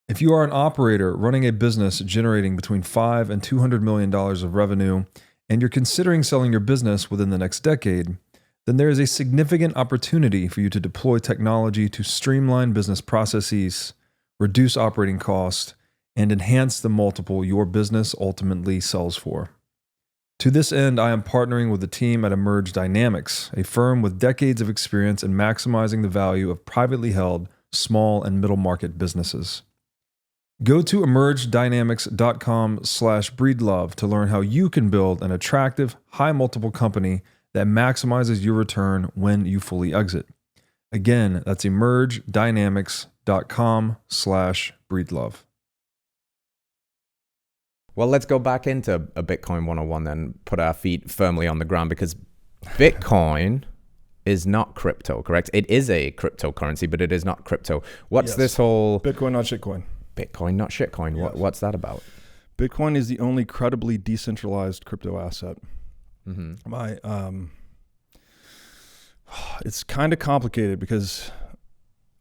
If you are an operator running a business generating between $5 and $200 million of revenue, and you're considering selling your business within the next decade, then there is a significant opportunity for you to deploy technology to streamline business processes, reduce operating costs, and enhance the multiple your business ultimately sells for. To this end, I am partnering with the team at Emerge Dynamics, a firm with decades of experience in maximizing the value of privately held small and middle market businesses. Go to emergedynamics.com/breedlove to learn how you can build an attractive, high multiple company that maximizes your return when you fully exit. Again, that's emergedynamics.com/breedlove. Well, let's go back into a Bitcoin 101 then, put our feet firmly on the ground, because Bitcoin is not crypto, correct? It is a cryptocurrency, but it is not crypto. What's this whole... Bitcoin, not shitcoin. Bitcoin, not shitcoin. Yes. What's that about? Bitcoin is the only credibly decentralized crypto asset. It's kind of complicated because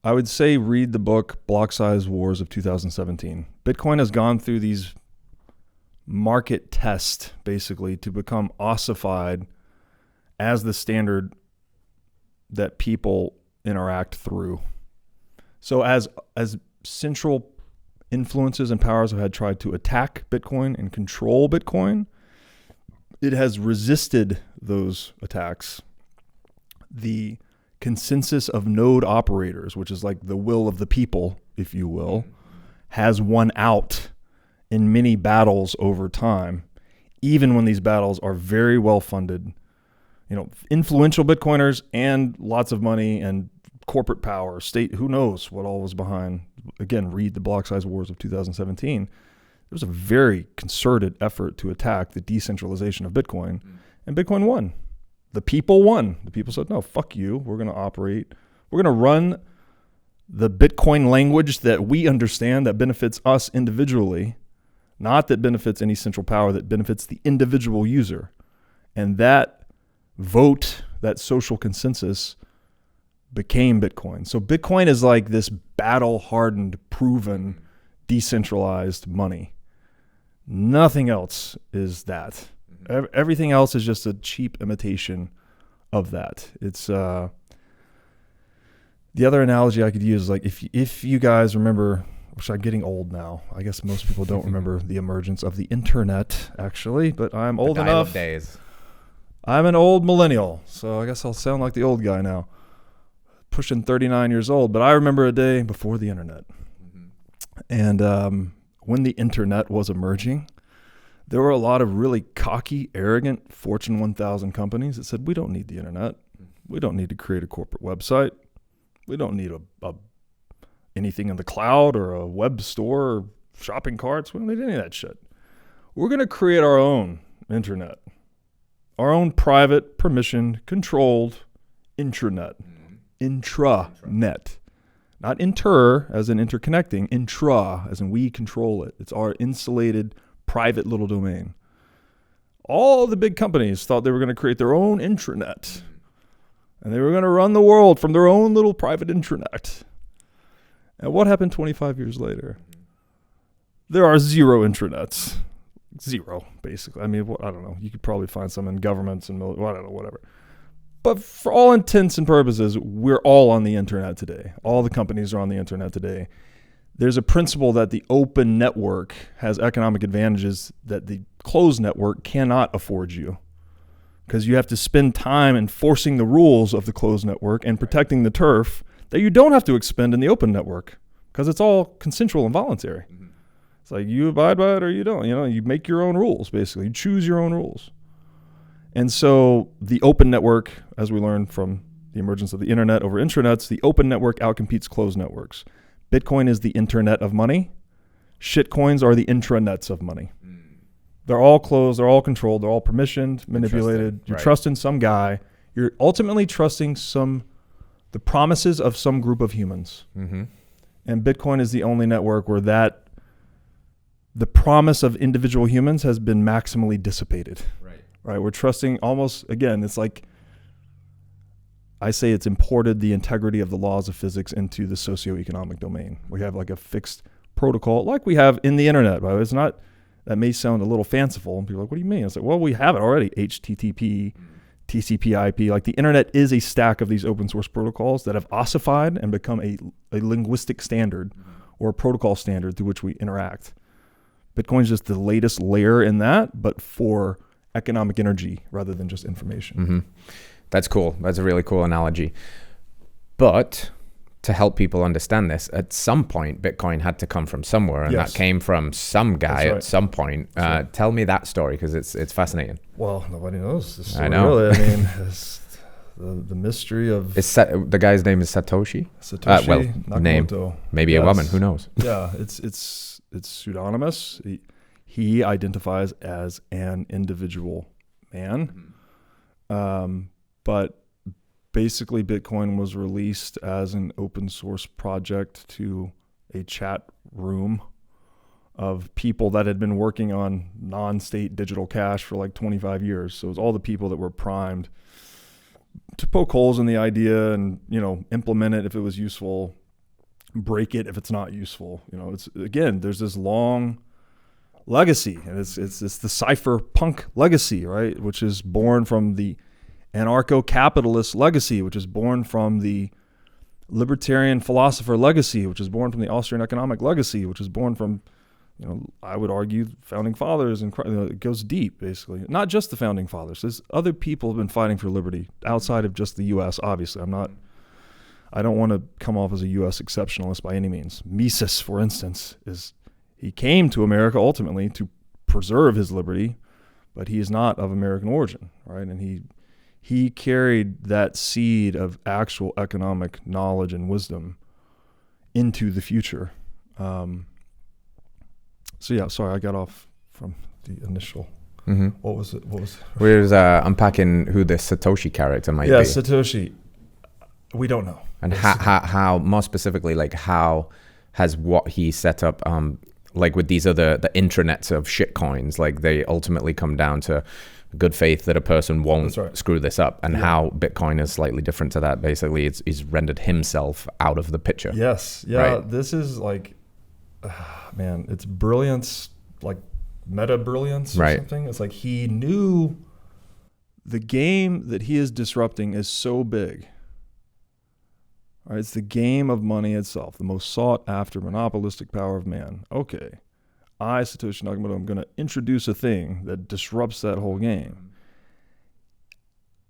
I would say read the book Block Size Wars of 2017. Bitcoin has gone through these market tests basically to become ossified as the standard that people interact through. So as central influences and powers have had tried to attack Bitcoin and control Bitcoin, it has resisted those attacks. The consensus of node operators, which is like the will of the people, if you will, has won out in many battles over time, even when these battles are very well funded. Influential Bitcoiners and lots of money and corporate power, state, who knows what all was behind. Again, read the Block Size Wars of 2017. There was a very concerted effort to attack the decentralization of Bitcoin, and Bitcoin won. The people won. The people said, no, fuck you. We're going to operate. We're going to run the Bitcoin language that we understand that benefits us individually, not that benefits any central power, that benefits the individual user. And that vote, that social consensus, became Bitcoin. So Bitcoin is like this battle-hardened, proven, decentralized money. Nothing else is that. Everything else is just a cheap imitation of that. It's the other analogy I could use is like if you guys remember, which I'm getting old now. I guess most people don't remember the emergence of the internet, actually, but I'm old enough. Days. I'm an old millennial, so I guess I'll sound like the old guy now. Pushing 39 years old, but I remember a day before the internet. And when the internet was emerging, there were a lot of really cocky, arrogant Fortune 1000 companies that said, we don't need the internet. We don't need to create a corporate website. We don't need anything in the cloud or a web store or shopping carts. We don't need any of that shit. We're going to create our own internet, our own private, permissioned, controlled intranet. Intranet. Not inter as in interconnecting, intra as in we control it. It's our insulated private little domain. All the big companies thought they were going to create their own intranet. And they were going to run the world from their own little private intranet. And what happened 25 years later? There are zero intranets. Zero, basically. I mean, I don't know. You could probably find some in governments and I don't know, whatever. But for all intents and purposes, we're all on the internet today. All the companies are on the internet today. There's a principle that the open network has economic advantages that the closed network cannot afford you, because you have to spend time enforcing the rules of the closed network and protecting the turf that you don't have to expend in the open network, because it's all consensual and voluntary. It's like you abide by it or you don't. You make your own rules, basically. You choose your own rules. And so the open network, as we learned from the emergence of the internet over intranets, the open network outcompetes closed networks. Bitcoin is the internet of money. Shitcoins are the intranets of money. They're all closed, they're all controlled, they're all permissioned, manipulated. You're trusting some guy. You're ultimately trusting the promises of some group of humans. And Bitcoin is the only network where the promise of individual humans has been maximally dissipated. Right? We're trusting almost, again, it's like, I say it's imported the integrity of the laws of physics into the socioeconomic domain. We have like a fixed protocol like we have in the internet. By the way, it's not, that may sound a little fanciful. And people are like, what do you mean? It's like, well, we have it already. HTTP, TCP, IP. Like the internet is a stack of these open source protocols that have ossified and become a linguistic standard or a protocol standard through which we interact. Bitcoin is just the latest layer in that, but for economic energy rather than just information. That's cool. That's a really cool analogy. But to help people understand this, at some point, Bitcoin had to come from somewhere, and Yes. that came from some guy That's right. at some point. right. Tell me that story, because it's fascinating. Well, nobody knows this story, I know. really. I mean, it's the mystery of The guy's name is Satoshi? Satoshi Nakamoto. Name. Maybe a woman, who knows? Yeah, it's pseudonymous. He identifies as an individual man. But basically, Bitcoin was released as an open source project to a chat room of people that had been working on non-state digital cash for like 25 years. So it was all the people that were primed to poke holes in the idea and, implement it if it was useful, break it if it's not useful. There's this long legacy, and it's the cypherpunk legacy, right? Which is born from the anarcho-capitalist legacy, which is born from the libertarian philosopher legacy, which is born from the Austrian economic legacy, which is born from, I would argue, founding fathers, and it goes deep, basically. Not just the founding fathers. There's other people who've been fighting for liberty outside of just the U.S., obviously. I don't want to come off as a U.S. exceptionalist by any means. Mises, for instance, he came to America ultimately to preserve his liberty, but he is not of American origin, right? And he carried that seed of actual economic knowledge and wisdom into the future. Sorry, I got off from the initial. Mm-hmm. What was it? We're unpacking who this Satoshi character might be. Yeah, Satoshi. We don't know. And how more specifically, like how has what he set up, like with these the intranets of shitcoins, like they ultimately come down to good faith that a person won't screw this up, and how Bitcoin is slightly different to that. Basically, he's rendered himself out of the picture. Yes. Yeah. Right? This is like, man, it's brilliance, like meta brilliance or something. It's like he knew the game that he is disrupting is so big. Right, it's the game of money itself, the most sought after monopolistic power of man. Okay, I, Satoshi Nakamoto, I'm going to introduce a thing that disrupts that whole game.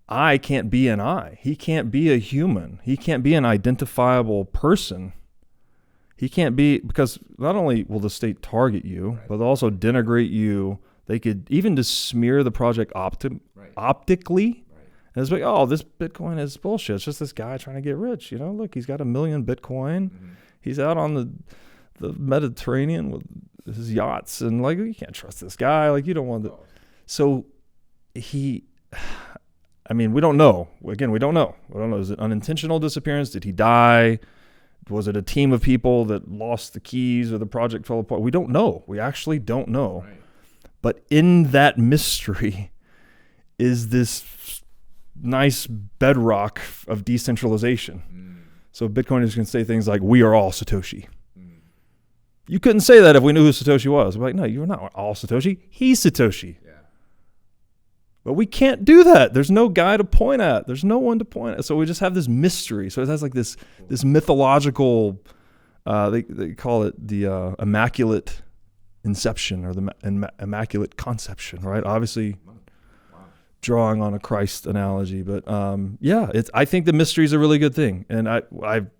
I can't be an I. He can't be a human. He can't be an identifiable person. He can't be, because not only will the state target you, but they'll also denigrate you. They could even just smear the project optically. And it's like, oh, this Bitcoin is bullshit. It's just this guy trying to get rich. Look, he's got 1 million Bitcoin. Mm-hmm. He's out on the Mediterranean with his yachts. And like, you can't trust this guy. Like, you don't want to. So we don't know. Again, we don't know. We don't know. Is it unintentional disappearance? Did he die? Was it a team of people that lost the keys or the project fell apart? We don't know. We actually don't know. Right. But in that mystery is this nice bedrock of decentralization. So Bitcoin is going to say things like, we are all Satoshi. You couldn't say that if we knew who Satoshi was. We're like, no, you're not all Satoshi. He's Satoshi. Yeah. But we can't do that. There's no guy to point at. There's no one to point at. So we just have this mystery. So it has like this mythological, they call it the immaculate inception, or the immaculate conception, right? Obviously, drawing on a Christ analogy, but I think the mystery is a really good thing, and I'm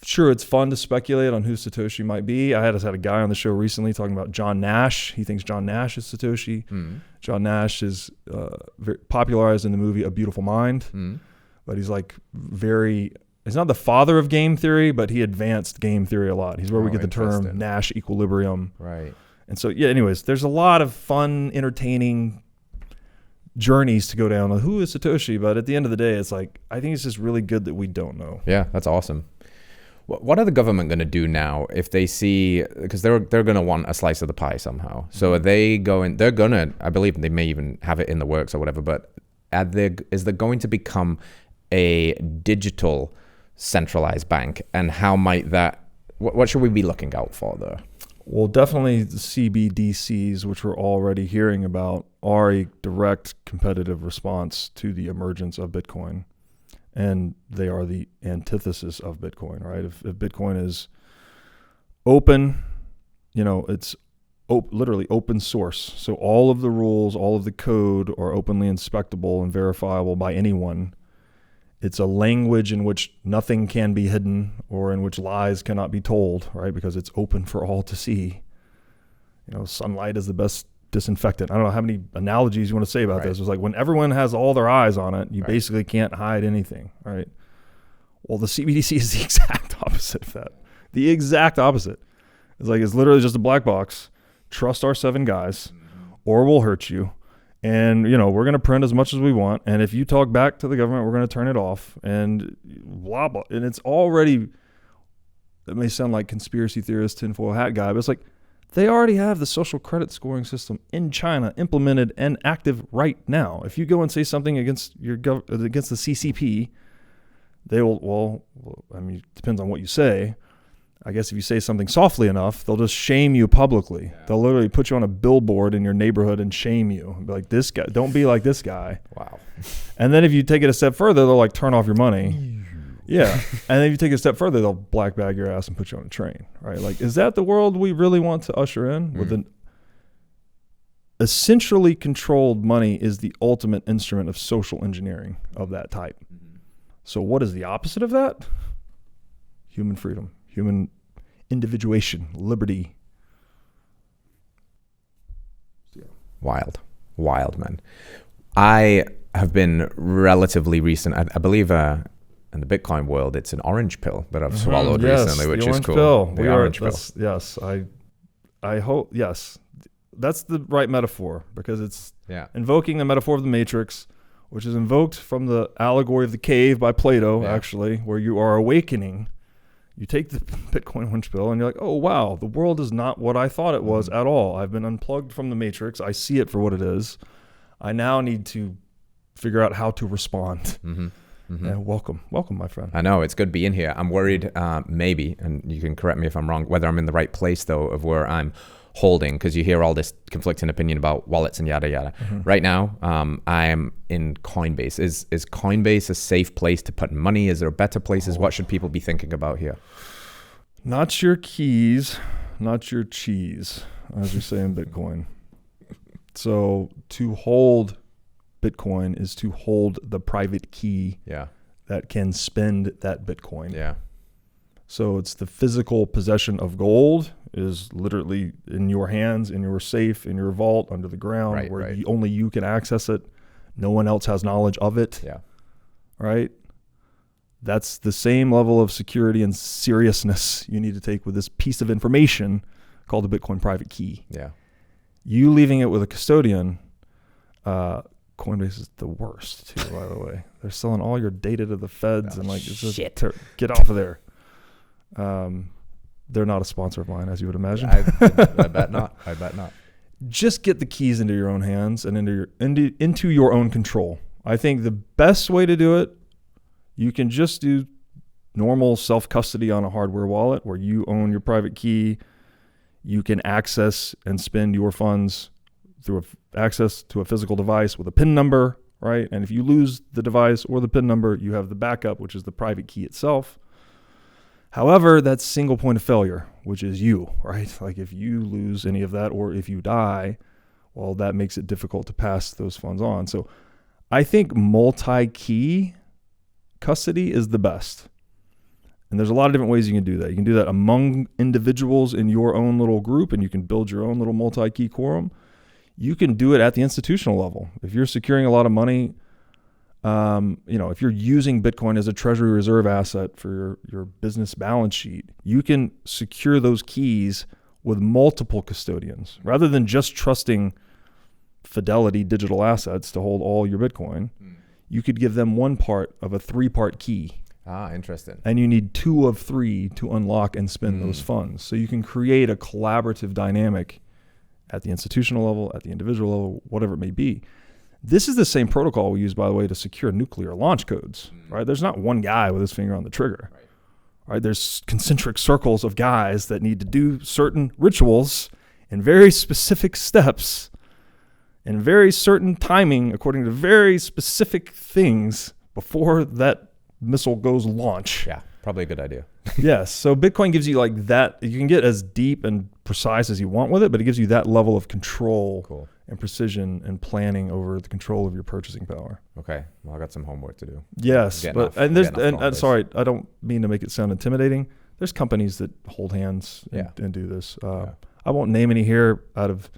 sure it's fun to speculate on who Satoshi might be. I had a guy on the show recently talking about John Nash. He thinks John Nash is Satoshi. Mm. John Nash is very popularized in the movie A Beautiful Mind, but he's like he's not the father of game theory, but he advanced game theory a lot. He's where we get the term Nash equilibrium. Right. And so, anyways, there's a lot of fun, entertaining journeys to go down on who is Satoshi, but at the end of the day, it's like, I think it's just really good that we don't know. Yeah, that's awesome. What are the government going to do now if they see, because they're going to want a slice of the pie somehow. So are they going, they're going to, I believe they may even have it in the works or whatever, but is there going to become a digital centralized bank, and how might that, what should we be looking out for there? Well, definitely the CBDCs, which we're already hearing about, are a direct competitive response to the emergence of Bitcoin. And they are the antithesis of Bitcoin, right? If Bitcoin is open, it's literally open source. So all of the rules, all of the code are openly inspectable and verifiable by anyone. It's a language in which nothing can be hidden or in which lies cannot be told, right? Because it's open for all to see. Sunlight is the best disinfectant. I don't know how many analogies you want to say about this. It's like when everyone has all their eyes on it, you basically can't hide anything, right? Well, the CBDC is the exact opposite of that. The exact opposite. It's literally just a black box. Trust our 7 guys or we'll hurt you. And, we're going to print as much as we want. And if you talk back to the government, we're going to turn it off and blah, blah. And it's already, it may sound like conspiracy theorist, tinfoil hat guy, but it's like they already have the social credit scoring system in China implemented and active right now. If you go and say something against against the CCP, they will, it depends on what you say. I guess if you say something softly enough, they'll just shame you publicly. Yeah. They'll literally put you on a billboard in your neighborhood and shame you. And be like, this guy, don't be like this guy. Wow. And then if you take it a step further, they'll turn off your money. Yeah. And then if you take it a step further, they'll black bag your ass and put you on a train, right? Is that the world we really want to usher in? With an essentially controlled money is the ultimate instrument of social engineering of that type. So what is the opposite of that? Human freedom. Human individuation, liberty. Wild, man. I have been relatively recent. I believe in the Bitcoin world, it's an orange pill that I've swallowed recently, which is cool. The orange pill. Yes, I hope. Yes, that's the right metaphor because it's invoking the metaphor of the Matrix, which is invoked from the allegory of the cave by Plato, actually, where you are awakening. You take the Bitcoin orange pill and you're like, oh, wow, the world is not what I thought it was at all. I've been unplugged from the Matrix. I see it for what it is. I now need to figure out how to respond. And welcome, my friend. I know, it's good being here. I'm worried maybe, and you can correct me if I'm wrong, whether I'm in the right place, though, of where I'm holding, because you hear all this conflicting opinion about wallets and yada yada. Right now, I am in Coinbase. Is Coinbase a safe place to put money? Is there better places? What should people be thinking about here? Not your keys, not your cheese, as we say in Bitcoin. So to hold Bitcoin is to hold the private key that can spend that Bitcoin. Yeah. So it's the physical possession of gold is literally in your hands, in your safe, in your vault, under the ground, where only you can access it. No one else has knowledge of it. Yeah. Right? That's the same level of security and seriousness you need to take with this piece of information called the Bitcoin private key. Yeah. You leaving it with a custodian, Coinbase is the worst too, by the way. They're selling all your data to the feds and it's just get off of there. They're not a sponsor of mine, as you would imagine. I bet not. Just get the keys into your own hands and into your own control. I think the best way to do it, you can just do normal self-custody on a hardware wallet where you own your private key. You can access and spend your funds through access to a physical device with a PIN number, right? And if you lose the device or the PIN number, you have the backup, which is the private key itself. However, that's single point of failure, which is you, right? If you lose any of that or if you die, well, that makes it difficult to pass those funds on. So I think multi-key custody is the best. And there's a lot of different ways you can do that. You can do that among individuals in your own little group, and you can build your own little multi-key quorum. You can do it at the institutional level. If you're securing a lot of money, if you're using Bitcoin as a treasury reserve asset for your business balance sheet, you can secure those keys with multiple custodians rather than just trusting Fidelity digital assets to hold all your Bitcoin. You could give them one part of a 3-part key. Interesting. And you need 2 of 3 to unlock and spend those funds. So you can create a collaborative dynamic at the institutional level, at the individual level, whatever it may be. This is the same protocol we use, by the way, to secure nuclear launch codes, right? There's not one guy with his finger on the trigger, right? There's concentric circles of guys that need to do certain rituals and very specific steps and very certain timing according to very specific things before that missile goes launch. Yeah, probably a good idea. Yes. So Bitcoin gives you that. You can get as deep and precise as you want with it, but it gives you that level of control Cool. and precision and planning over the control of your purchasing power. Okay. Well, I got some homework to do. Yes, Getting but off- and there's getting off and this. sorry, I don't mean to make it sound intimidating. There's companies that hold hands Yeah. and do this. Yeah. I won't name any here out of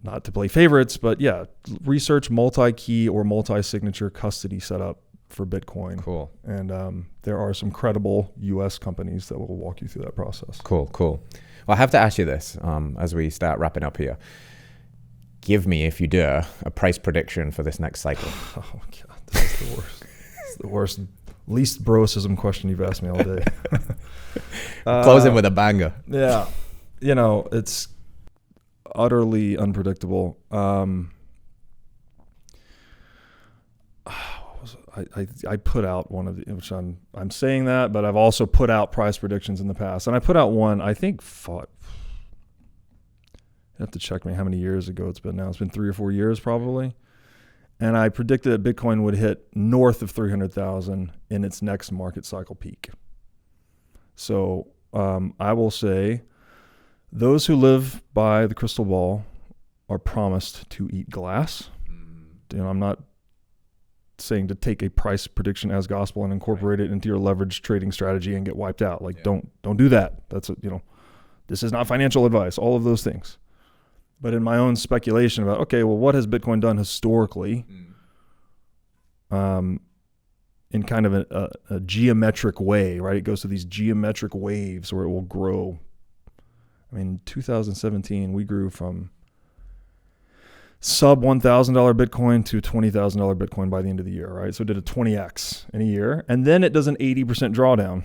not to play favorites, but yeah, research multi-key or multi-signature custody setup for Bitcoin. Cool. And there are some credible U.S. companies that will walk you through that process. Cool. Well, I have to ask you this as we start wrapping up here. Give me, if you dare, a price prediction for this next cycle. Oh God, this is the worst. It's the worst, least broism question you've asked me all day. Closing with a banger. Yeah, it's utterly unpredictable. I put out one of the, which I'm saying that, but I've also put out price predictions in the past, and I put out one I think you have to check me how many years ago it's been now. It's been 3 or 4 years probably, and I predicted that Bitcoin would hit north of 300,000 in its next market cycle peak. So I will say, those who live by the crystal ball are promised to eat glass. I'm not saying to take a price prediction as gospel and incorporate it into your leverage trading strategy and get wiped out. Don't do that. That's this is not financial advice, all of those things. But in my own speculation about, okay, well, what has Bitcoin done historically in kind of a geometric way, right? It goes through these geometric waves where it will grow. I mean, 2017, we grew from sub $1,000 Bitcoin to $20,000 Bitcoin by the end of the year, right? So it did a 20x in a year. And then it does an 80% drawdown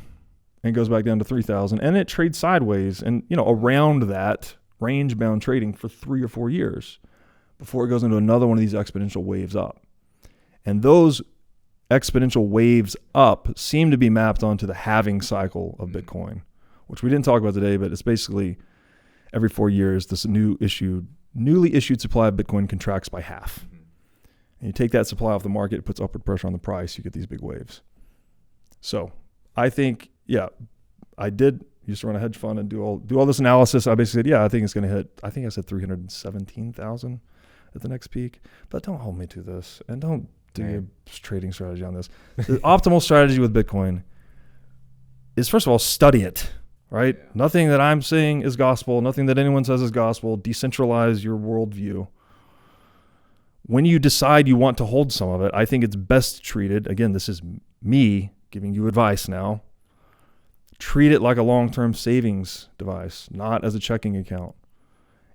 and goes back down to 3,000. And it trades sideways and, around that range-bound trading for 3 or 4 years before it goes into another one of these exponential waves up. And those exponential waves up seem to be mapped onto the halving cycle of Bitcoin, which we didn't talk about today, but it's basically every 4 years, this newly issued supply of Bitcoin contracts by half. And you take that supply off the market, it puts upward pressure on the price, you get these big waves. So I think, I used to run a hedge fund and do all this analysis. I basically said, I think it's going to hit, I think I said 317,000 at the next peak, but don't hold me to this and don't do your trading strategy on this. The optimal strategy with Bitcoin is, first of all, study it, right? Yeah. Nothing that I'm saying is gospel. Nothing that anyone says is gospel. Decentralize your worldview. When you decide you want to hold some of it, I think it's best treated, again, this is me giving you advice now, treat it like a long-term savings device, not as a checking account.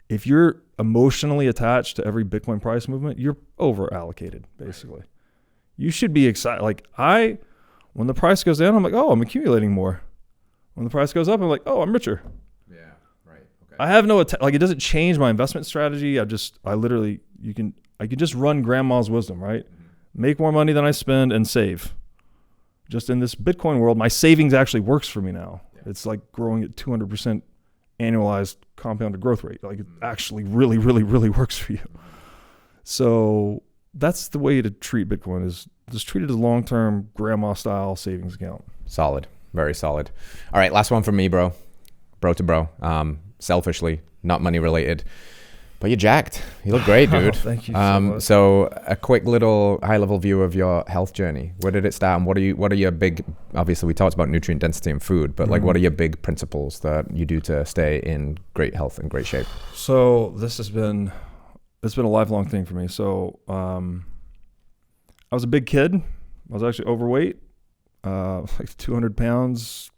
If you're emotionally attached to every Bitcoin price movement, you're over-allocated, basically. Right. You should be excited. When the price goes down, I'm like, oh, I'm accumulating more. When the price goes up, I'm like, oh, I'm richer. Yeah, right. Okay. I have no, it doesn't change my investment strategy. I can just run grandma's wisdom, right? Mm-hmm. Make more money than I spend and save. Just in this Bitcoin world, my savings actually works for me now. Yeah. It's like growing at 200% annualized compounded growth rate. It actually really, really, really works for you. So that's the way to treat Bitcoin, is just treat it as a long-term grandma style savings account. Solid. Very solid. All right. Last one from me, bro to bro. Selfishly, not money related, but you're jacked. You look great, dude. Thank you so much. So a quick little high level view of your health journey. Where did it start, and what are your big, obviously we talked about nutrient density and food, but what are your big principles that you do to stay in great health and great shape? So it's been a lifelong thing for me. So I was a big kid. I was actually overweight, 200 pounds,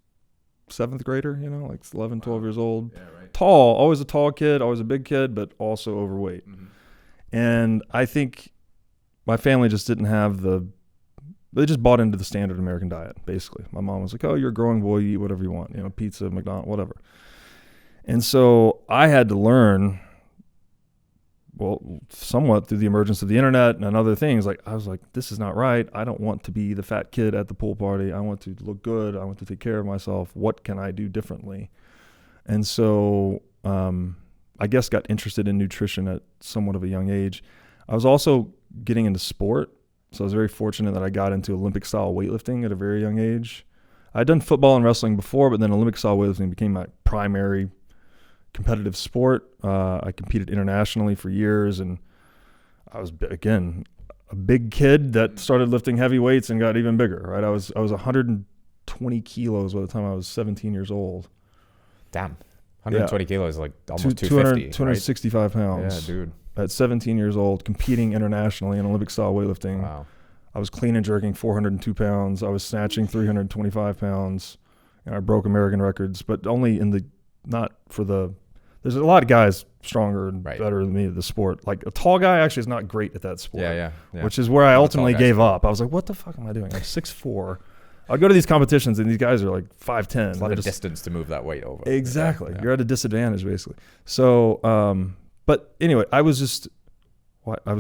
7th grader, 11, 12 years old. Yeah, right. Tall, always a tall kid, always a big kid, but also overweight. Mm-hmm. And I think my family just didn't have they just bought into the standard American diet, basically. My mom was like, oh, you're a growing boy, you eat whatever you want, pizza, McDonald's, whatever. And so I had to learn, somewhat through the emergence of the internet and other things. I was like, this is not right. I don't want to be the fat kid at the pool party. I want to look good. I want to take care of myself. What can I do differently? And so I guess got interested in nutrition at somewhat of a young age. I was also getting into sport. So I was very fortunate that I got into Olympic style weightlifting at a very young age. I'd done football and wrestling before, but then Olympic style weightlifting became my primary competitive sport. I competed internationally for years, and I was, again, a big kid that started lifting heavy weights and got even bigger, right? I was 120 kilos by the time I was 17 years old. Damn. 120 kilos, like almost 250, 265 pounds. Yeah, dude. At 17 years old, competing internationally in Olympic style weightlifting. Wow. I was clean and jerking 402 pounds. I was snatching 325 pounds. And I broke American records, but only there's a lot of guys stronger and better than me at the sport. Like a tall guy actually is not great at that sport. Yeah. Which is where I ultimately gave up. I was like, what the fuck am I doing? I'm 6'4". I'd go to these competitions and these guys are like 5'10". It's a lot of distance to move that weight over. Exactly. Yeah. You're at a disadvantage basically. So, but anyway, I was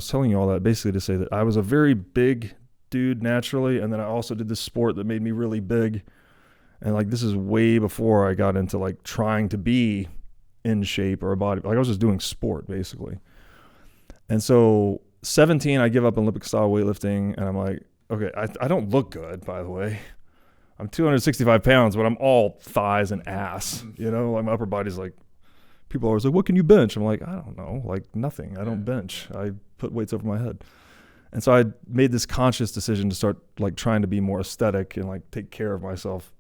telling you all that basically to say that I was a very big dude naturally. And then I also did this sport that made me really big. And like, this is way before I got into like trying to be in shape or a body. Like I was just doing sport basically. And so 17, I give up Olympic style weightlifting and I'm like, okay, I don't look good, by the way. I'm 265 pounds, but I'm all thighs and ass, you know, like my upper body's like, people are always like, what can you bench? I'm like, I don't know, like nothing. I don't bench. I put weights over my head. And so I made this conscious decision to start like trying to be more aesthetic and like take care of myself.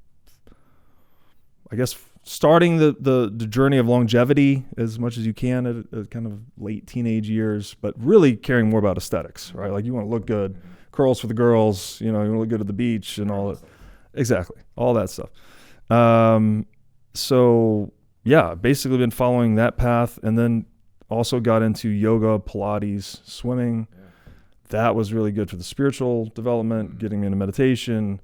I guess starting the journey of longevity as much as you can at kind of late teenage years, but really caring more about aesthetics, right? Like you want to look good, curls for the girls, you know, you want to look good at the beach and all that. Exactly. All that stuff. So yeah, basically been following that path and then also got into yoga, Pilates, swimming. Yeah. That was really good for the spiritual development, getting me into meditation.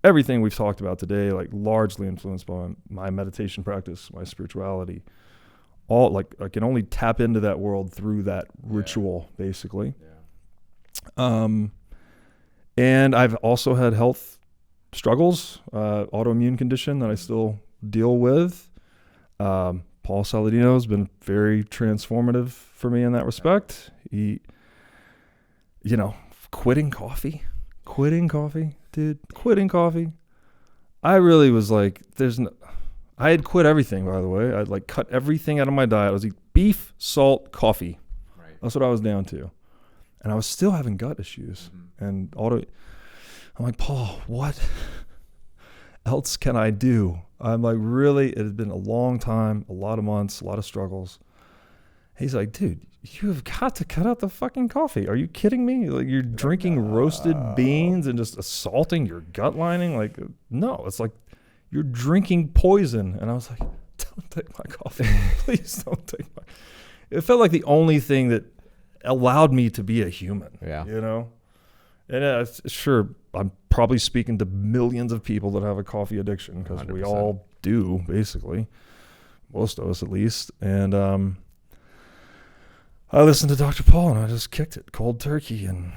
Everything we've talked about today, like largely influenced by my meditation practice, my spirituality. All like I can only tap into that world through that ritual, basically. Yeah. And I've also had health struggles, autoimmune condition that I still deal with. Paul Saladino has been very transformative for me in that respect. He, you know, quitting coffee. I really was like, I had quit everything, by the way. I'd like cut everything out of my diet. I was eating beef, salt, coffee. Right. That's what I was down to. And I was still having gut issues and I'm like, Paul, what else can I do? I'm like, really, it has been a long time, a lot of months, a lot of struggles. He's like, dude, you have got to cut out the fucking coffee. Are you kidding me? Like you're drinking roasted beans and just assaulting your gut lining? Like, no, it's like you're drinking poison. And I was like, don't take my coffee. Please don't take my. It felt like the only thing that allowed me to be a human, you know? And sure, I'm probably speaking to millions of people that have a coffee addiction because we all do, basically. Most of us, at least. And I listened to Dr. Paul and I just kicked it cold turkey. And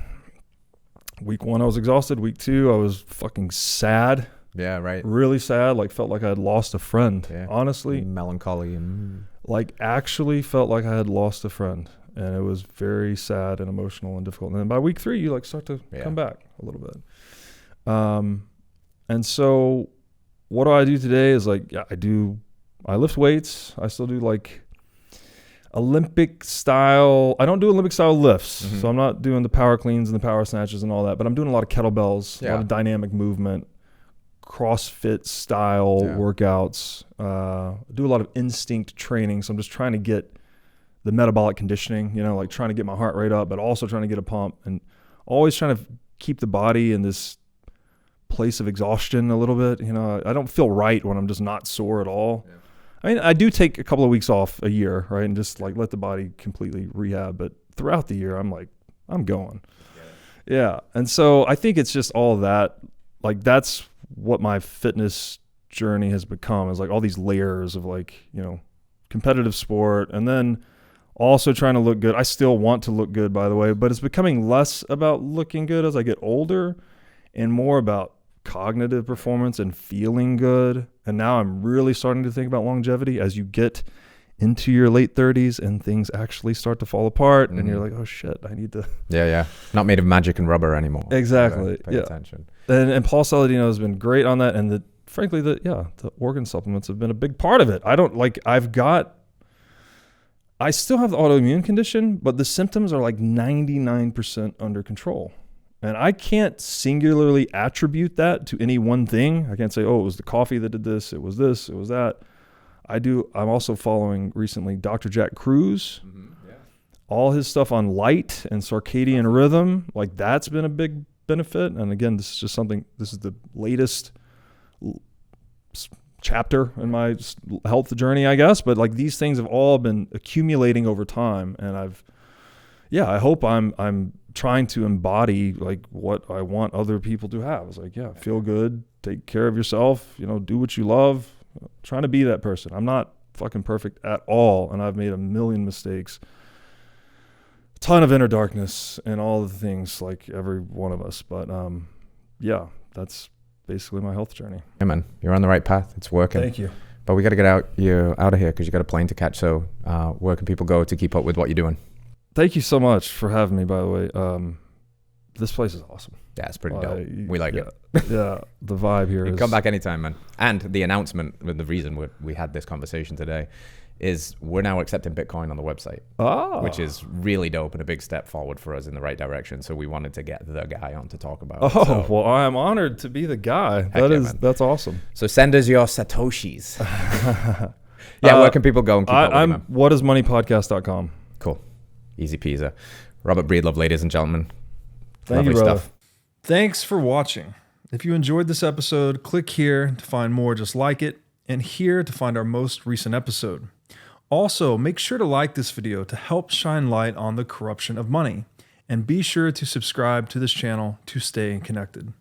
week 1, I was exhausted. Week 2, I was fucking sad. Yeah, right. Really sad. Like felt like I had lost a friend. Yeah. Honestly. Melancholy. And like actually felt like I had lost a friend. And it was very sad and emotional and difficult. And then by week 3, you like start to come back a little bit. And so what do I do today is like, I lift weights. I still do like Olympic style. I don't do Olympic style lifts. Mm-hmm. So I'm not doing the power cleans and the power snatches and all that, but I'm doing a lot of kettlebells, a lot of dynamic movement, CrossFit style workouts. Do a lot of instinct training. So I'm just trying to get the metabolic conditioning, you know, like trying to get my heart rate up, but also trying to get a pump and always trying to keep the body in this place of exhaustion a little bit. You know, I don't feel right when I'm just not sore at all. Yeah. I mean, I do take a couple of weeks off a year, right? And just like let the body completely rehab. But throughout the year, I'm like, I'm going. Yeah. And so I think it's just all of that. Like that's what my fitness journey has become, is like all these layers of like, you know, competitive sport and then also trying to look good. I still want to look good, by the way, but it's becoming less about looking good as I get older and more about cognitive performance and feeling good. And now I'm really starting to think about longevity as you get into your late 30s and things actually start to fall apart and you're like, oh shit, I need to. Yeah. Not made of magic and rubber anymore. Exactly. Pay attention. And Paul Saladino has been great on that. And frankly, the organ supplements have been a big part of it. I've got I still have the autoimmune condition, but the symptoms are like 99% under control. And I can't singularly attribute that to any one thing. I can't say, oh, it was the coffee that did this, it was that. I'm also following recently Dr. Jack Cruz. Yeah. All his stuff on light and circadian rhythm, like that's been a big benefit. And again, this is the latest chapter in my health journey, I guess. But like these things have all been accumulating over time. And I hope I'm trying to embody like what I want other people to have. It's like, feel good, take care of yourself, do what you love. Trying to be that person. I'm not fucking perfect at all, and I've made a million mistakes. A ton of inner darkness and all the things, like every one of us. But that's basically my health journey. Yeah, man, you're on the right path. It's working. Thank you. But we got to get you out of here because you got a plane to catch. So where can people go to keep up with what you're doing? Thank you so much for having me, by the way. This place is awesome. Yeah, it's pretty dope. We like it. Yeah, the vibe here is... Come back anytime, man. And the announcement, the reason we had this conversation today is we're now accepting Bitcoin on the website, which is really dope and a big step forward for us in the right direction. So we wanted to get the guy on to talk about it. Well, I am honored to be the guy. That's awesome. So send us your Satoshis. Where can people go and keep up with you, man? whatismoneypodcast.com. Cool. Easy peasy. Robert Breedlove, ladies and gentlemen. Thank you, brother. Stuff. Thanks for watching. If you enjoyed this episode, click here to find more just like it, and here to find our most recent episode. Also, make sure to like this video to help shine light on the corruption of money, and be sure to subscribe to this channel to stay connected.